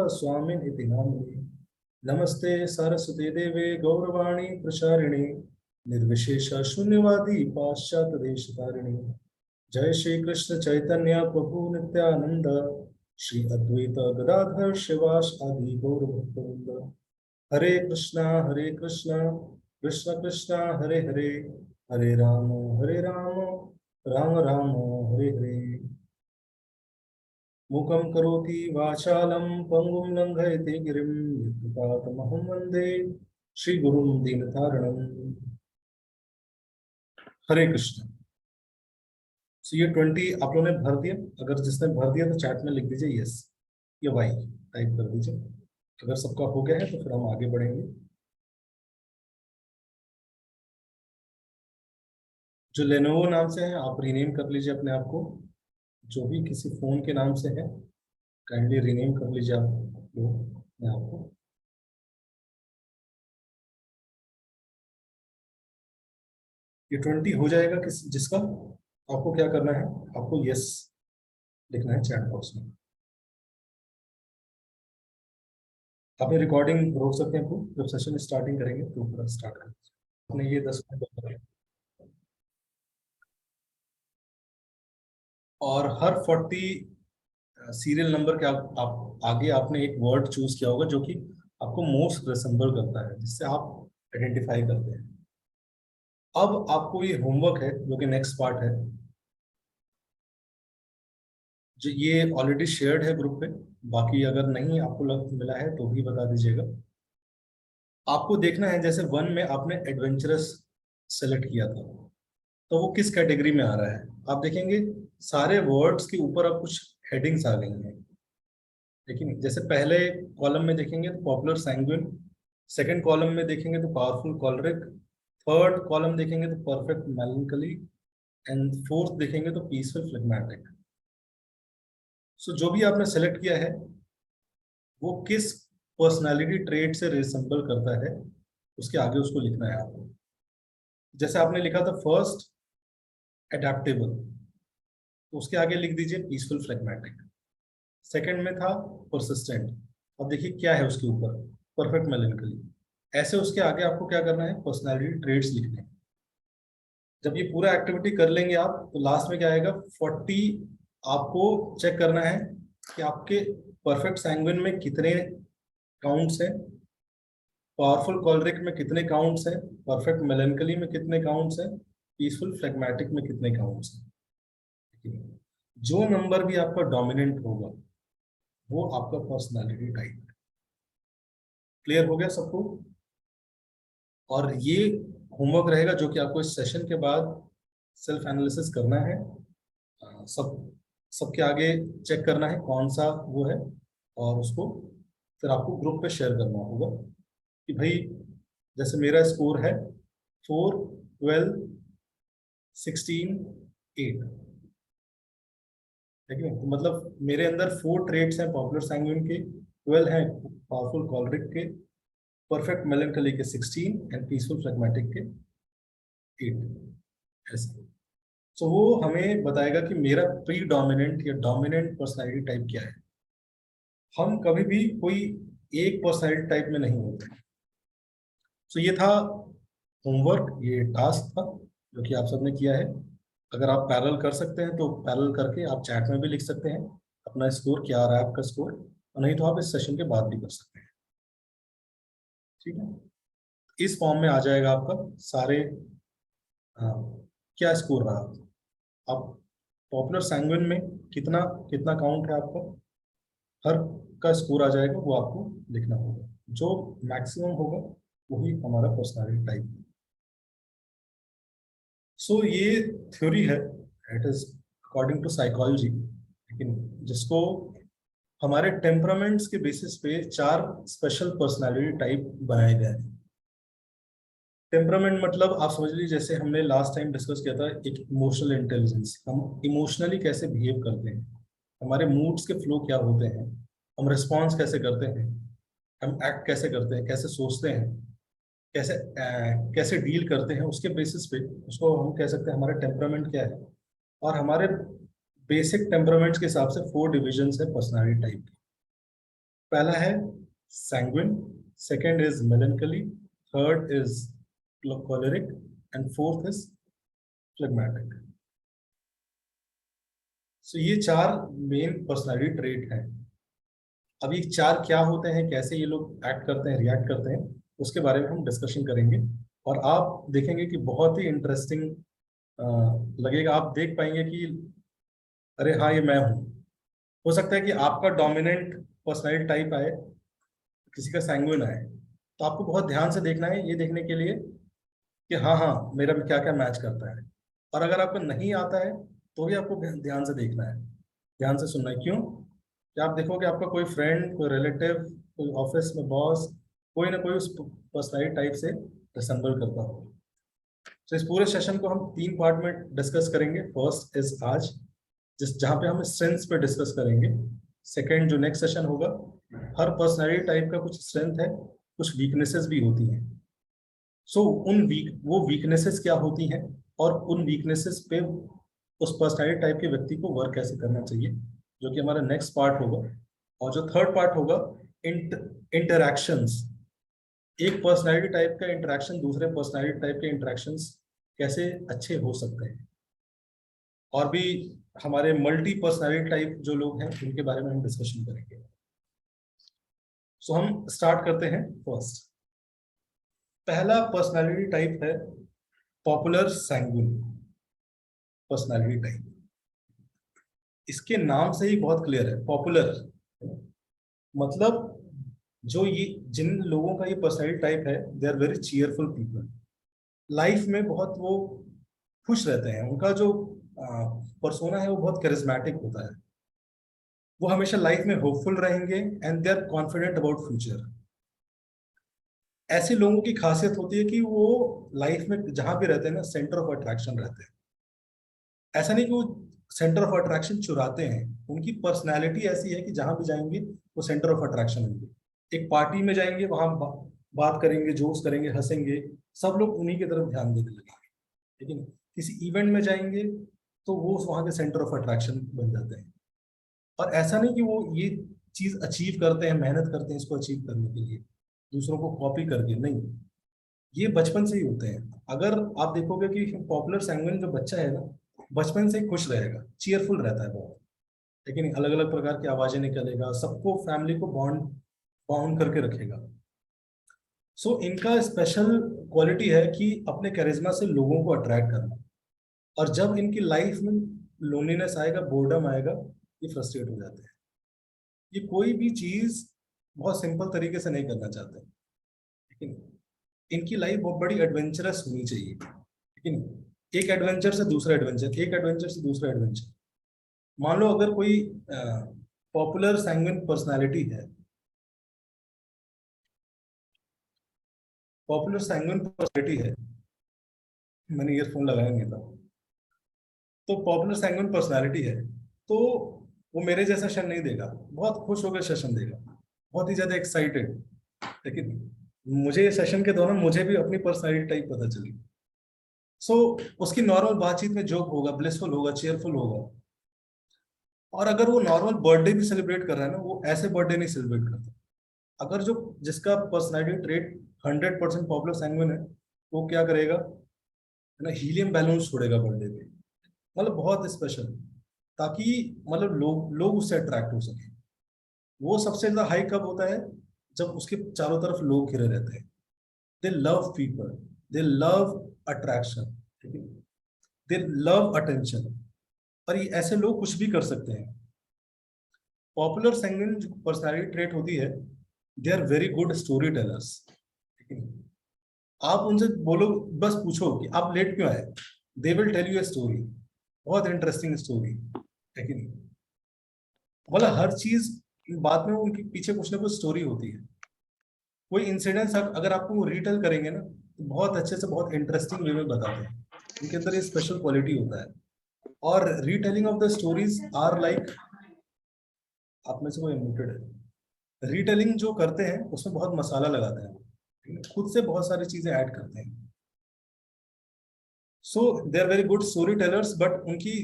स्वामिन इति नाम्नि नमस्ते सरस्वती देवे गौरवाणी प्रचारिणे निर्विशेष शून्यवादी पाश्चात्य देशतारिणे जय श्री कृष्ण चैतन्य प्रभु नित्यानंद श्री अद्वैत गदाधर शिवास आदि गौर भक्तवृंद। हरे कृष्णा कृष्ण कृष्ण हरे हरे हरे राम राम राम हरे हरे। मूकं करोति वाचालं पंगुं लंघयते गिरिं यत्कृपातमहं वन्दे श्रीगुरुं दीनतारिणम्। हरे कृष्ण। सो ये 20 आप लोगों ने भर दिया? अगर जिसने भर दिया तो चैट में लिख दीजिए यस या वाई टाइप कर दीजिए। अगर सबका हो गया है तो फिर हम आगे बढ़ेंगे। जो लेनोवो नाम से है आप रीनेम कर लीजिए अपने आप को। जो भी किसी फोन के नाम से है काइंडली रीनेम कर लीजिए आप लोग अपने आप को। ये 20 हो जाएगा किस जिसका, आपको क्या करना है, आपको यस लिखना है चैट बॉक्स में। आप ये रिकॉर्डिंग रोक सकते हैं जब सेशन स्टार्टिंग करेंगे तो पूरा स्टार्ट करेंगे। आपने ये 10 मिनट बताया और हर 40 सीरियल नंबर के आप आगे आपने एक वर्ड चूज किया होगा जो कि आपको मोस्ट रिसेंबल करता है, जिससे आप आइडेंटिफाई करते हैं। अब आपको ये होमवर्क है जो कि नेक्स्ट पार्ट है, जो ये ऑलरेडी शेयर्ड है ग्रुप पे। बाकी अगर नहीं आपको मिला है तो भी बता दीजिएगा। आपको देखना है जैसे 1 में आपने एडवेंचरस सेलेक्ट किया था तो वो किस कैटेगरी में आ रहा है। आप देखेंगे सारे वर्ड्स के ऊपर अब कुछ हेडिंग्स आ गई हैं। लेकिन जैसे पहले कॉलम में देखेंगे तो पॉपुलर सैंग्विन, सेकंड कॉलम में देखेंगे तो पावरफुल कॉलरिक, थर्ड कॉलम देखेंगे तो परफेक्ट मेलंकली एंड फोर्थ देखेंगे तो पीसफुल फ्लेगमेटिक। सो जो भी आपने सेलेक्ट किया है वो किस पर्सनालिटी ट्रेट से रिसेंबल करता है उसके आगे उसको लिखना है आपको। जैसे आपने लिखा था फर्स्ट एडेप्टेबल तो उसके आगे लिख दीजिए पीसफुल फ्लेगमेटिक। सेकंड में था परसिस्टेंट, अब देखिए क्या है उसके ऊपर, परफेक्ट मेलंकली। ऐसे उसके आगे आपको क्या करना है, पर्सनालिटी ट्रेट्स लिखने हैं। जब ये पूरा एक्टिविटी कर लेंगे आप तो लास्ट में क्या आएगा 40। आपको चेक करना है कि आपके परफेक्ट सैंग्विन में कितने काउंट्स हैं, पावरफुल कॉलरिक में कितने काउंट्स हैं, परफेक्ट मेलंकली में कितने काउंट्स हैं, पीसफुल फ्लेगमेटिक में कितने काउंट्स हैं। जो नंबर भी आपका डोमिनेंट होगा वो आपका पर्सनालिटी टाइप है। क्लियर हो गया सबको? और ये होमवर्क रहेगा जो कि आपको इस सेशन के बाद सेल्फ एनालिसिस करना है। सब सबके आगे चेक करना है कौन सा वो है और उसको फिर आपको ग्रुप पे शेयर करना होगा कि भाई जैसे मेरा स्कोर है 4, 12, 16, 8। ठीक है, तो मतलब मेरे अंदर 4 ट्रेट्स हैं पॉपुलर सैंग्विन के, 12 हैं पावरफुल कॉलरिक के, परफेक्ट मेलंकली के 16 एंड पीसफुल फ्लेगमेटिक के 8। ऐसे तो वो हमें बताएगा कि मेरा प्री डोमिनेंट या डोमिनेंट पर्सनैलिटी टाइप क्या है। हम कभी भी कोई एक पर्सनैलिटी टाइप में नहीं होते। तो ये था होमवर्क, ये टास्क था जो कि आप सबने किया है। अगर आप पैरेलल कर सकते हैं तो पैरेलल करके आप चैट में भी लिख सकते हैं अपना स्कोर क्या आ रहा है आपका स्कोर, और नहीं तो आप इस सेशन के बाद भी कर सकते हैं। ठीक है, इस फॉर्म में आ जाएगा आपका सारे क्या स्कोर रहा। आप पॉपुलर सैंग्विन में कितना कितना काउंट है आपका, हर का स्कोर आ जाएगा, वो आपको लिखना होगा। जो मैक्सिमम होगा वही हमारा पर्सनालिटी टाइप। सो ये थ्योरी है, it is according to psychology, लेकिन जिसको हमारे टेम्परामेंट्स के बेसिस पे 4 स्पेशल पर्सनालिटी टाइप बनाए गए हैं। टेम्परामेंट मतलब आप समझ लीजिए जैसे हमने लास्ट टाइम डिस्कस किया था एक इमोशनल इंटेलिजेंस, हम इमोशनली कैसे बिहेव करते हैं, हमारे मूड्स के फ्लो क्या होते हैं, हम रिस्पॉन्स कैसे करते हैं, हम एक्ट कैसे करते हैं, कैसे सोचते हैं, कैसे डील करते हैं, उसके बेसिस पे उसको हम कह सकते हैं हमारा टेम्परामेंट क्या है। और हमारे बेसिक टेम्परामेंट्स के हिसाब से 4 डिविजन्स है पर्सनालिटी टाइप की। पहला है sanguine, second is melancholy, third is choleric and fourth is phlegmatic. So ये 4 मेन पर्सनालिटी ट्रेट हैं। अब ये 4 क्या होते हैं, कैसे ये लोग एक्ट करते हैं, रिएक्ट करते हैं, उसके बारे में हम डिस्कशन करेंगे। और आप देखेंगे कि बहुत ही इंटरेस्टिंग लगेगा। आप देख पाएंगे कि अरे हाँ ये मैं हूँ। हो सकता है कि आपका डोमिनेंट पर्सनैलिटी टाइप आए, किसी का सैंग्विन आए, तो आपको बहुत ध्यान से देखना है ये देखने के लिए कि हाँ हाँ मेरा भी क्या क्या मैच करता है। और अगर आपको नहीं आता है तो भी आपको ध्यान से देखना है, ध्यान से सुनना है। क्यों? कि आप देखोगे आपका कोई फ्रेंड, कोई रिलेटिव, कोई ऑफिस में बॉस, कोई ना कोई उस पर्सनैलिटी टाइप से रिसेंबल करता हो। तो इस पूरे सेशन को हम 3 पार्ट में डिस्कस करेंगे। फर्स्ट इज आज, जिस जहाँ पे हम स्ट्रेंथ्स पे डिस्कस करेंगे। सेकंड जो नेक्स्ट सेशन होगा, हर पर्सनैलिटी टाइप का कुछ स्ट्रेंथ है, कुछ वीकनेसेस भी होती हैं। सो वो वीकनेसेस क्या होती हैं और उन वीकनेसेस पे उस पर्सनैलिटी टाइप के व्यक्ति को वर्क कैसे करना चाहिए, जो कि हमारा नेक्स्ट पार्ट होगा। और जो थर्ड पार्ट होगा, इंटरैक्शंस। एक पर्सनैलिटी टाइप का इंटरेक्शन दूसरे पर्सनैलिटी टाइप के इंटरेक्शंस कैसे अच्छे हो सकते हैं। और भी हमारे मल्टी पर्सनैलिटी टाइप जो लोग हैं उनके बारे में हम डिस्कशन करेंगे। सो हम स्टार्ट करते हैं। फर्स्ट, पहला पर्सनैलिटी टाइप है पॉपुलर सैंग्विन पर्सनैलिटी टाइप। इसके नाम से ही बहुत क्लियर है, पॉपुलर मतलब जो ये जिन लोगों का ये पर्सनैलिटी टाइप है, they are very cheerful people. Life में बहुत वो खुश रहते हैं, उनका जो पर्सोना है वो बहुत करिज्मेटिक होता है। वो हमेशा लाइफ में होपफुल रहेंगे and they are confident about future. ऐसे लोगों की खासियत होती है कि वो लाइफ में जहां भी रहते हैं ना, सेंटर ऑफ अट्रैक्शन रहते हैं। ऐसा नहीं कि वो सेंटर ऑफ अट्रैक्शन चुराते हैं, उनकी पर्सनैलिटी ऐसी है कि जहां भी जाएंगे वो सेंटर ऑफ अट्रैक्शन होंगे। एक पार्टी में जाएंगे, वहां बात करेंगे, जोक्स करेंगे, हंसेंगे, सब लोग उन्हीं की तरफ ध्यान देने लगेंगे। लेकिन किसी इवेंट में जाएंगे तो वो वहां के सेंटर ऑफ अट्रैक्शन बन जाते हैं। और ऐसा नहीं कि वो ये चीज अचीव करते हैं, मेहनत करते हैं इसको अचीव करने के लिए, दूसरों को कॉपी करके नहीं। ये बचपन से ही होते हैं। अगर आप देखोगे कि पॉपुलर सैंग्विन जो बच्चा है ना, बचपन से ही खुश रहेगा, चीयरफुल रहता है बहुत। लेकिन अलग अलग प्रकार की आवाजें निकलेगा, सबको, फैमिली को बॉन्ड बाउंड करके रखेगा। सो इनका स्पेशल क्वालिटी है कि अपने करिश्मा से लोगों को अट्रैक्ट करना। और जब इनकी लाइफ में लोनलीनेस आएगा, बोर्डम आएगा, ये फ्रस्ट्रेट हो जाते हैं। ये कोई भी चीज बहुत सिंपल तरीके से नहीं करना चाहते, लेकिन इनकी लाइफ बहुत बड़ी एडवेंचरस होनी चाहिए। लेकिन एक एडवेंचर से दूसरा एडवेंचर, एक एडवेंचर से दूसरा एडवेंचर। मान लो अगर कोई पॉपुलर सैंग्विन पर्सनालिटी है, पॉपुलर सैंग्विन पर्सनालिटी है, मैंने ईयरफोन लगाया नहीं था, तो पॉपुलर सैंग्विन पर्सनालिटी है, तो वो मेरे जैसा सेशन नहीं देगा, बहुत खुश होकर सेशन देगा, बहुत ही ज्यादा एक्साइटेड। लेकिन मुझे ये सेशन के दौरान मुझे भी अपनी पर्सनालिटी टाइप पता चली। सो उसकी नॉर्मल बातचीत में जोक होगा, ब्लिसफुल होगा, चेयरफुल होगा। और अगर वो नॉर्मल बर्थडे भी सेलिब्रेट कर रहा है ना, वो ऐसे बर्थडे नहीं सेलिब्रेट करता। अगर जो जिसका पर्सनालिटी ट्रेट 100% पॉपुलर सैंग्विन है, वो क्या करेगा, है ना, हीलियम बैलून छोड़ेगा बर्थडे पे। मतलब बहुत स्पेशल, ताकि मतलब लोग लोग उससे अट्रैक्ट हो सके। वो सबसे ज्यादा हाई कब होता है, जब उसके चारों तरफ लोग घिरे रहते हैं। दे लव पीपल, दे लव अट्रैक्शन, ठीक है, दे लव अटेंशन। और ये ऐसे लोग कुछ भी कर सकते हैं। पॉपुलर सैंग्विन जो पर्सनालिटी ट्रेट होती है, they are very good story tellers. आप उनसे बोलो, बस पूछो कि आप लेट क्यों आए, they will tell you a story, बहुत इंटरेस्टिंग स्टोरी है कि नहीं। मतलब हर चीज बात में उनके पीछे कुछ ना कुछ स्टोरी होती है। कोई इंसिडेंट्स अगर आपको वो रिटेल करेंगे ना, तो बहुत अच्छे से, बहुत इंटरेस्टिंग वे में बताते हैं। उनके अंदर ये स्पेशल क्वालिटी होता है। और retelling of the stories are like, आप में से कोई म्यूटेड है, रीटेलिंग जो करते हैं उसमें बहुत मसाला लगाते हैं, खुद से बहुत सारी चीजें ऐड करते हैं। So they are very good story tellers, but उनकी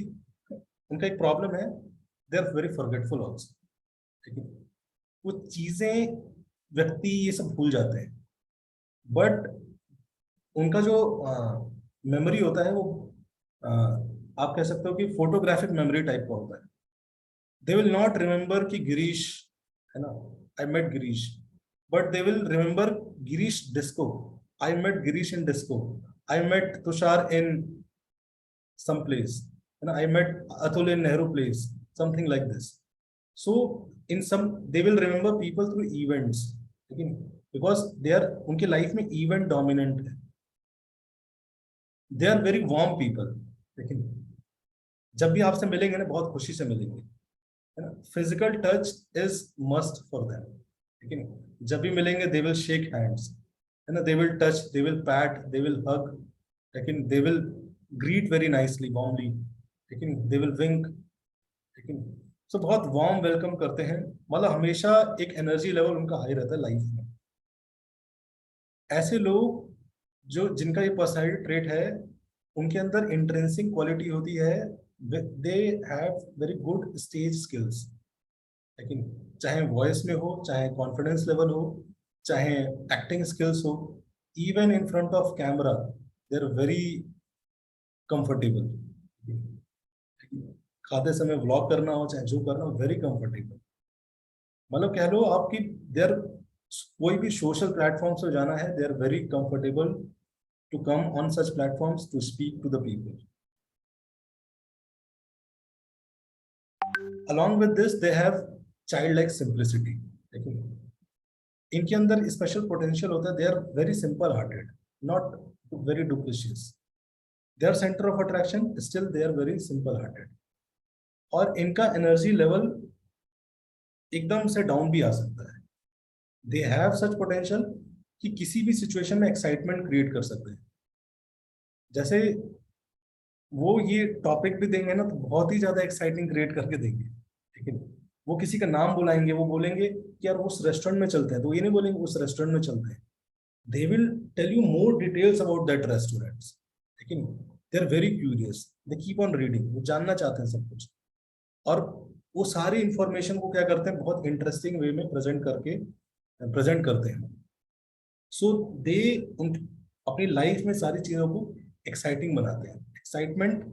उनका एक प्रॉब्लम है, they are very forgetful also, ठीक है। वो चीजें, व्यक्ति ये सब भूल जाते हैं, बट उनका जो मेमोरी होता है वो आ, आप कह सकते हो कि फोटोग्राफिक मेमोरी टाइप का होता है। दे विल नॉट रिमेम्बर कि गिरीश, है ना, I met Girish, but they will remember Girish disco, I met Girish in disco, I met Tushar in some place, and I met Atul in Nehru place, something like this. So in some, they will remember people through events, लेकिन because they are, उनके life में event dominant है, they are very warm people, लेकिन जब भी आपसे मिलेंगे ना बहुत खुशी से मिलेंगे, है ना, physical touch is must for them, लेकिन जब भी मिलेंगे दे विल शेक हैंड्स, है ना, they will touch, they will pat, they will hug, लेकिन they will greet very nicely warmly, लेकिन दे विल विंक, लेकिन सो बहुत वार्म वेलकम करते हैं, मतलब हमेशा एक एनर्जी लेवल उनका हाई रहता है लाइफ में। ऐसे लोग जो, जिनका ये पर्सनैलिटी ट्रेट है, उनके अंदर इंट्रिंसिक क्वालिटी होती है, they have very good stage skills, लेकिन चाहे वॉइस में हो, चाहे कॉन्फिडेंस लेवल हो, चाहे एक्टिंग स्किल्स हो, even in front of camera they are very comfortable, खाते समय व्लॉग करना हो चाहे जो करना हो, वेरी कंफर्टेबल, मतलब कह लो आपकी, देर, कोई भी सोशल प्लेटफॉर्म से जाना है, they are very comfortable to come on such platforms to speak to the people. along with this they have childlike simplicity, लेकिन इनके अंदर स्पेशल पोटेंशियल होता है, they are very simple hearted, not very duplicitous, they are centre of attraction, still they are very simple hearted, और इनका energy level एकदम से down भी आ सकता है, दे हैव सच पोटेंशियल कि किसी भी सिचुएशन में एक्साइटमेंट क्रिएट कर सकते हैं। जैसे वो ये टॉपिक भी देंगे ना तो बहुत ही ज्यादा एक्साइटिंग क्रिएट करके देंगे, लेकिन वो किसी का नाम बुलाएंगे, वो बोलेंगे कि यार उस रेस्टोरेंट में चलते हैं, तो ये नहीं बोलेंगे उस रेस्टोरेंट में चलते हैं, they will tell you more details about that restaurants, लेकिन they are very curious, they keep on reading, वो जानना चाहते हैं सब कुछ, और वो सारी इंफॉर्मेशन को क्या करते हैं, बहुत इंटरेस्टिंग वे में प्रेजेंट करते हैं। सो दे अपनी लाइफ में सारी चीजों को एक्साइटिंग बनाते हैं, एक्साइटमेंट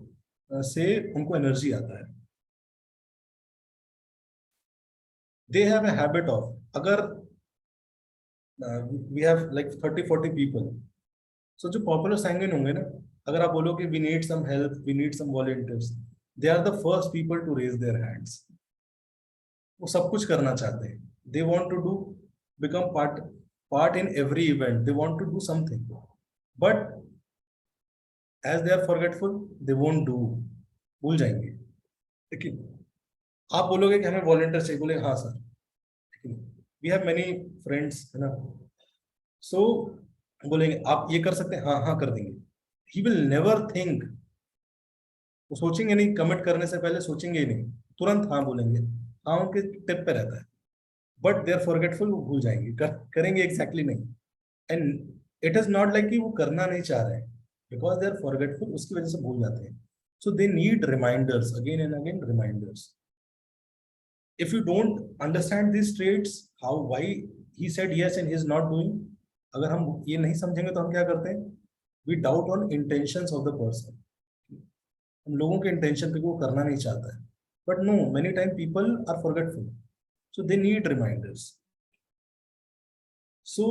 से उनको एनर्जी आता है। They have a habit of, अगर we have like 30-40 people, so जो पॉपुलर सैंगिन होंगे ना, अगर आप बोलो कि we need some help, we need some volunteers, they are the first people to raise their hands. वो सब कुछ करना चाहते हैं, they want to do, become part in every event, they want to do something, but as they are forgetful they won't do, भूल जाएंगे। लेकिन आप बोलोगे कि हमें वॉलंटियर चाहिए, बोले हाँ सर, लेकिन वी हैव मेनी फ्रेंड्स, है ना, सो बोलेंगे आप ये कर सकते हैं, हाँ हाँ कर देंगे, ही विल नेवर थिंक, वो सोचेंगे नहीं, कमिट करने से पहले सोचेंगे ही नहीं, तुरंत हाँ बोलेंगे, हाँ उनके टिप पे रहता है, बट दे आर फॉरगेटफुल, वो भूल जाएंगे, करेंगे एग्जैक्टली नहीं, and it is not like कि वो करना नहीं चाह रहे हैं, बिकॉज दे आर फॉरगेटफुल, उसकी वजह से भूल जाते हैं, so they need reminders, again and again reminders. If you don't understand these traits, how, why he said yes and he is not doing, अगर हम ये नहीं समझेंगे तो हम क्या करते हैं, we doubt on intentions of the person, हम लोगों के इंटेंशन पे वो करना नहीं चाहता है, but no, many time people are forgetful, so they need reminders. So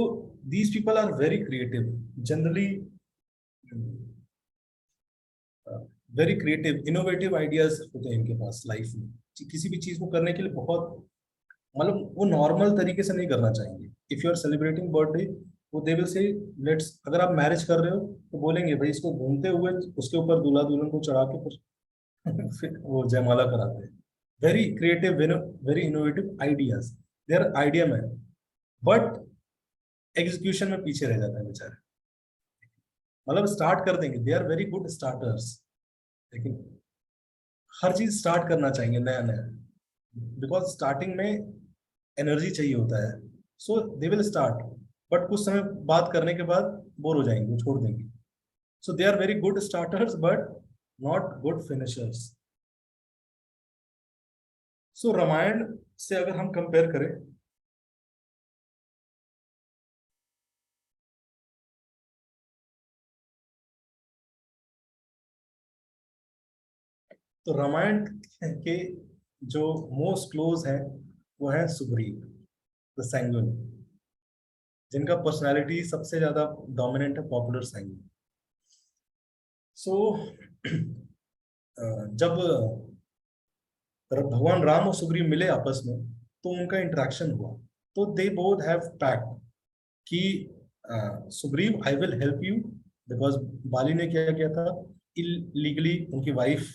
these people are very creative, generally very creative, innovative ideas होते हैं इनके पास लाइफ में, किसी भी चीज को करने के लिए बहुत, मतलब वो नॉर्मल तरीके से नहीं करना चाहेंगे। If you are celebrating birthday, वो दे विल से, लेट्स, अगर आप मैरिज कर रहे हो तो बोलेंगे भाई इसको घूमते हुए उसके ऊपर दूल्हा दुल्हन को चढ़ा के फिर वो जयमाला कराते हैं। Very creative, very innovative ideas, they are idea man, but execution में पीछे रह जाता है बेचारे, मतलब स्टार्ट कर देंगे, they are very good starters, लेकिन हर चीज स्टार्ट करना चाहिए नया नया, बिकॉज स्टार्टिंग में एनर्जी चाहिए होता है, सो दे विल स्टार्ट, बट कुछ समय बात करने के बाद बोर हो जाएंगे, छोड़ देंगे, so they are very good starters but not good finishers. So Ramayan से अगर हम कंपेयर करें, तो रामायण के जो मोस्ट क्लोज है वो है सुग्रीव, द सैंगुइन, जिनका पर्सनालिटी सबसे ज्यादा डोमिनेंट है, पॉपुलर सैंगुइन। सो जब भगवान राम और सुग्रीव मिले आपस में, तो उनका इंटरेक्शन हुआ, तो दे बोथ हैव पैक्ट कि Sugriv, I will help you, because Bali ने क्या किया था, इलीगली उनकी वाइफ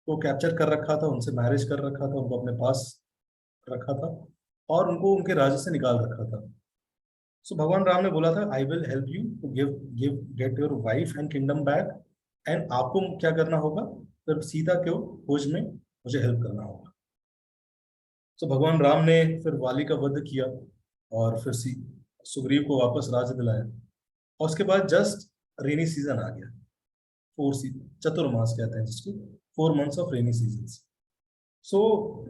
को कैप्चर कर रखा था, उनसे मैरिज कर रखा था, उनको अपने पास रखा था और उनको उनके राज्य से निकाल रखा था। सो भगवान राम ने बोला था, I will help you to give give get your wife and kingdom back, and आपको क्या करना होगा, फिर सीता के खोज में मुझे हेल्प करना होगा। तो भगवान राम ने फिर वाली का वध किया और फिर सुग्रीव को वापस राज्य दिलाया, और उसके बाद जस्ट रेनी सीजन आ गया, चतुर्मास कहते हैं जिसको, 4 months ऑफ रेनी सीजन। सो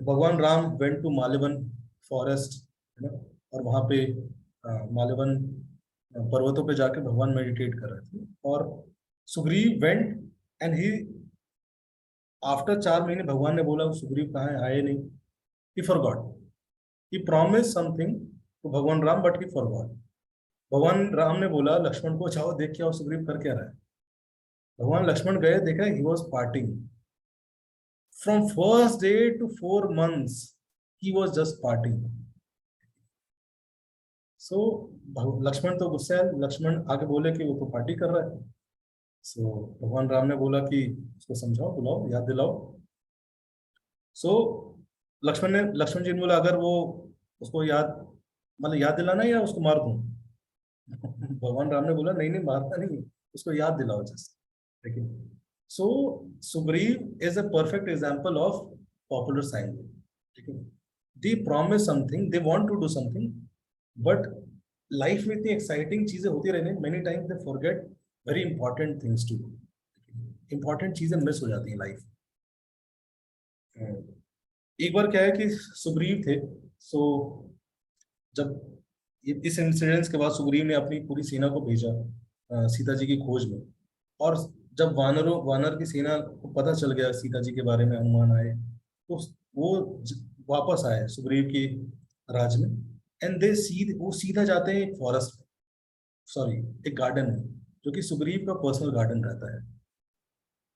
भगवान राम वेंट टू माल्यवन फॉरेस्ट, है ना, और वहां पे माल्यवन पर्वतों पे जाके भगवान मेडिटेट कर रहे थे, और Sugriv went and he, after 4 महीने भगवान ने बोला सुग्रीव कहाँ है, आए नहीं, he forgot, he promise something to भगवान राम बट ही फॉरगॉट। भगवान राम ने बोला लक्ष्मण को, जाओ देख के आओ सुग्रीव कर क्या रहा है। भगवान लक्ष्मण गए, देखा he was parting from first day to 4 months, he was just parting. So Lakshman तो गुस्से है, लक्ष्मण आके बोले कि वो तो पार्टी कर रहा है। सो भगवान राम ने बोला कि उसको समझाओ, बुलाओ, याद दिलाओ। सो लक्ष्मण जी ने बोला, अगर वो उसको याद, मतलब याद दिलाना है या उसको मार दूं। भगवान राम ने बोला, नहीं नहीं, मारना नहीं, उसको याद दिलाओ जस्ट। ठीक है। So Sugriv is a perfect example of popular science. ठीक है। They promise something, they want to do something, but life में इतनी एक्साइटिंग चीजें होती रहने, many times they forget very important things to do. Important चीजें मिस हो जाती हैं लाइफ। एक बार क्या है कि सुग्रीव थे, सो जब इस इंसिडेंस के बाद सुग्रीव ने अपनी पूरी सेना को भेजा सीता जी की खोज में, और जब वानर की सेना को पता चल गया सीता जी के बारे में, हनुमान आए, तो वापस आए सुग्रीव की राज में, एंड दे वो सीधा जाते हैं एक फॉरेस्ट में, सॉरी एक गार्डन में, जो कि सुग्रीव का पर्सनल गार्डन रहता है।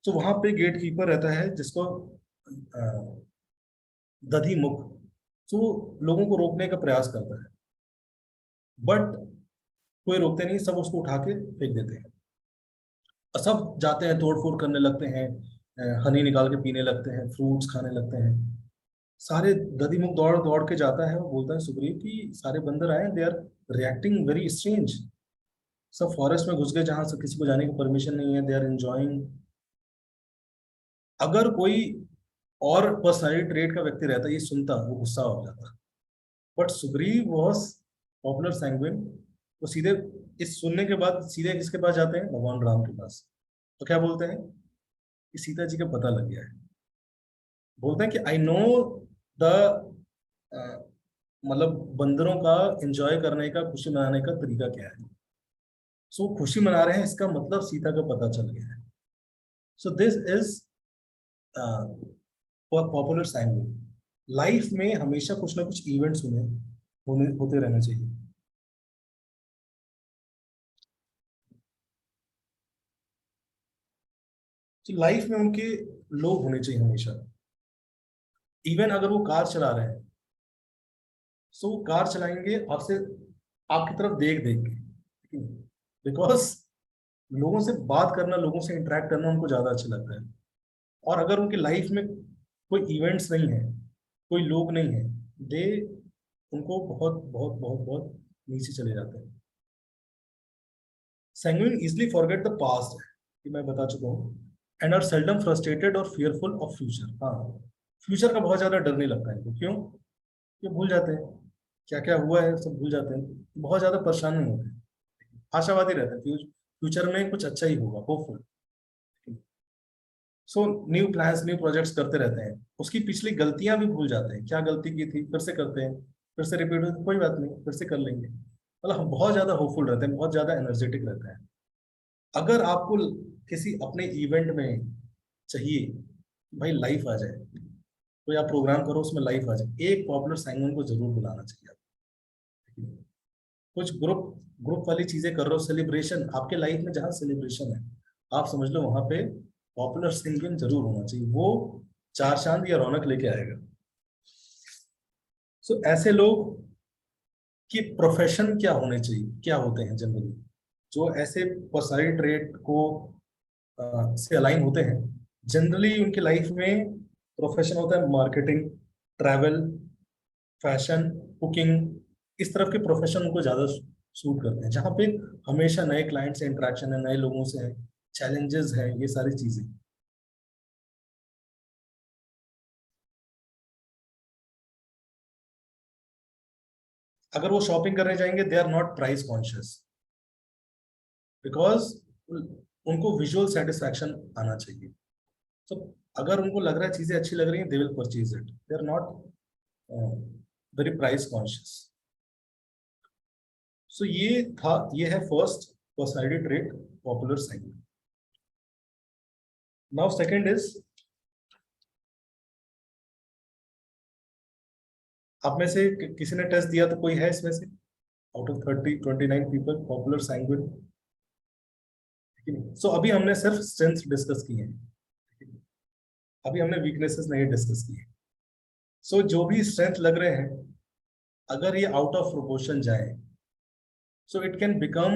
तो वहां पे गेट कीपर रहता है जिसको दधि मुख, तो लोगों को रोकने का प्रयास करता है, बट कोई रोकते नहीं, सब उसको उठा के फेंक देते हैं, और सब जाते हैं, तोड़ फोड़ करने लगते हैं, हनी निकाल के पीने लगते हैं, फ्रूट्स खाने लगते हैं। सारे दधिमुख दौड़ दौड़ के जाता है, वो बोलता है सुग्रीव कि सारे बंदर आए, they are reacting very strange, सब फॉरेस्ट में घुस गए जहां से किसी को जाने की परमिशन नहीं है, दे आर एंजॉइंग। अगर कोई और पर्सनैलिटी ट्रेट का व्यक्ति रहता, ये सुनता, वो गुस्सा हो जाता, but Sugriv was popular sanguine, वो सीधे इस सुनने के बाद सीधे किसके पास जाते हैं, भगवान राम के पास। तो क्या बोलते हैं कि सीता जी का पता लग गया है, बोलते हैं कि आई नो द, मतलब बंदरों का एंजॉय करने का, खुशी मनाने का तरीका क्या है। सो खुशी मना रहे हैं, इसका मतलब सीता का पता चल गया है। So this is popular sanguine. Life में हमेशा कुछ ना कुछ इवेंट्स होते रहने चाहिए। तो लाइफ में उनके लोग होने चाहिए हमेशा, इवन अगर वो कार चला रहे हैं, सो वो कार चलाएंगे आपसे, आपकी तरफ देख देख के, बिकॉज लोगों से बात करना, लोगों से इंटरेक्ट करना उनको ज्यादा अच्छा लगता है। और अगर उनकी लाइफ में कोई इवेंट्स नहीं है, कोई लोग नहीं है, दे उनको बहुत बहुत बहुत बहुत नीचे चले जाते हैं। Sanguine easily forget the past, कि मैं बता चुका हूँ, एंड आर सेल्डम फ्रस्ट्रेटेड और फियरफुल ऑफ फ्यूचर। हाँ, फ्यूचर का बहुत ज्यादा डर नहीं लगता है इनको, क्यों, ये भूल जाते हैं क्या क्या हुआ है, सब भूल जाते हैं, बहुत ज्यादा परेशान नहीं होते, आशावादी रहते हैं, फ्यूचर में कुछ अच्छा ही होगा, hopeful. So new plans new projects करते रहते हैं, उसकी पिछली गलतियां भी भूल जाते हैं, क्या गलती की थी फिर से करते हैं, फिर से रिपीट होती कोई बात नहीं फिर से कर लेंगे। मतलब हम बहुत ज्यादा होपफुल रहते हैं, बहुत ज्यादा एनर्जेटिक रहते हैं। अगर आपको किसी अपने इवेंट में चाहिए भाई लाइफ आ जाए, तो आप प्रोग्राम करो उसमें लाइफ आ जाए, एक पॉपुलर सैंगन को जरूर बुलाना चाहिए आपको। कुछ ग्रुप ग्रुप वाली चीजें कर रहे हो, सेलिब्रेशन आपके लाइफ में जहाँ सेलिब्रेशन है, आप समझ लो वहां पे पॉपुलर सिंगिंग जरूर होना चाहिए, वो चार चांद या रौनक लेके आएगा। सो ऐसे लोग की प्रोफेशन क्या होने चाहिए, क्या होते हैं जनरली, जो ऐसे पर्सनल ट्रेट को से अलाइन होते हैं, जनरली उनकी लाइफ में प्रोफेशन होता है मार्केटिंग, ट्रैवल, फैशन, कुकिंग। इस तरफ के प्रोफेशन उनको ज्यादा सूट करते हैं, जहाँ पे हमेशा नए क्लाइंट से इंटरेक्शन है, नए लोगों से है, चैलेंजेस है, ये सारी चीजें। अगर वो शॉपिंग करने जाएंगे they are not price conscious, because उनको विजुअल सेटिस्फैक्शन आना चाहिए। तो अगर उनको लग रहा है चीजें अच्छी लग रही हैं they will purchase it, they are not very price conscious. So ये है first personality trait, popular cycle. Now second is, आप में से किसी ने टेस्ट दिया तो कोई है इसमें से, out of 29 people popular sanguine. So अभी हमने सिर्फ स्ट्रेंथ डिस्कस की है, अभी हमने वीकनेसेस नहीं डिस्कस की है। सो जो भी स्ट्रेंथ लग रहे हैं, अगर ये आउट ऑफ प्रोपोर्शन जाए, so it can become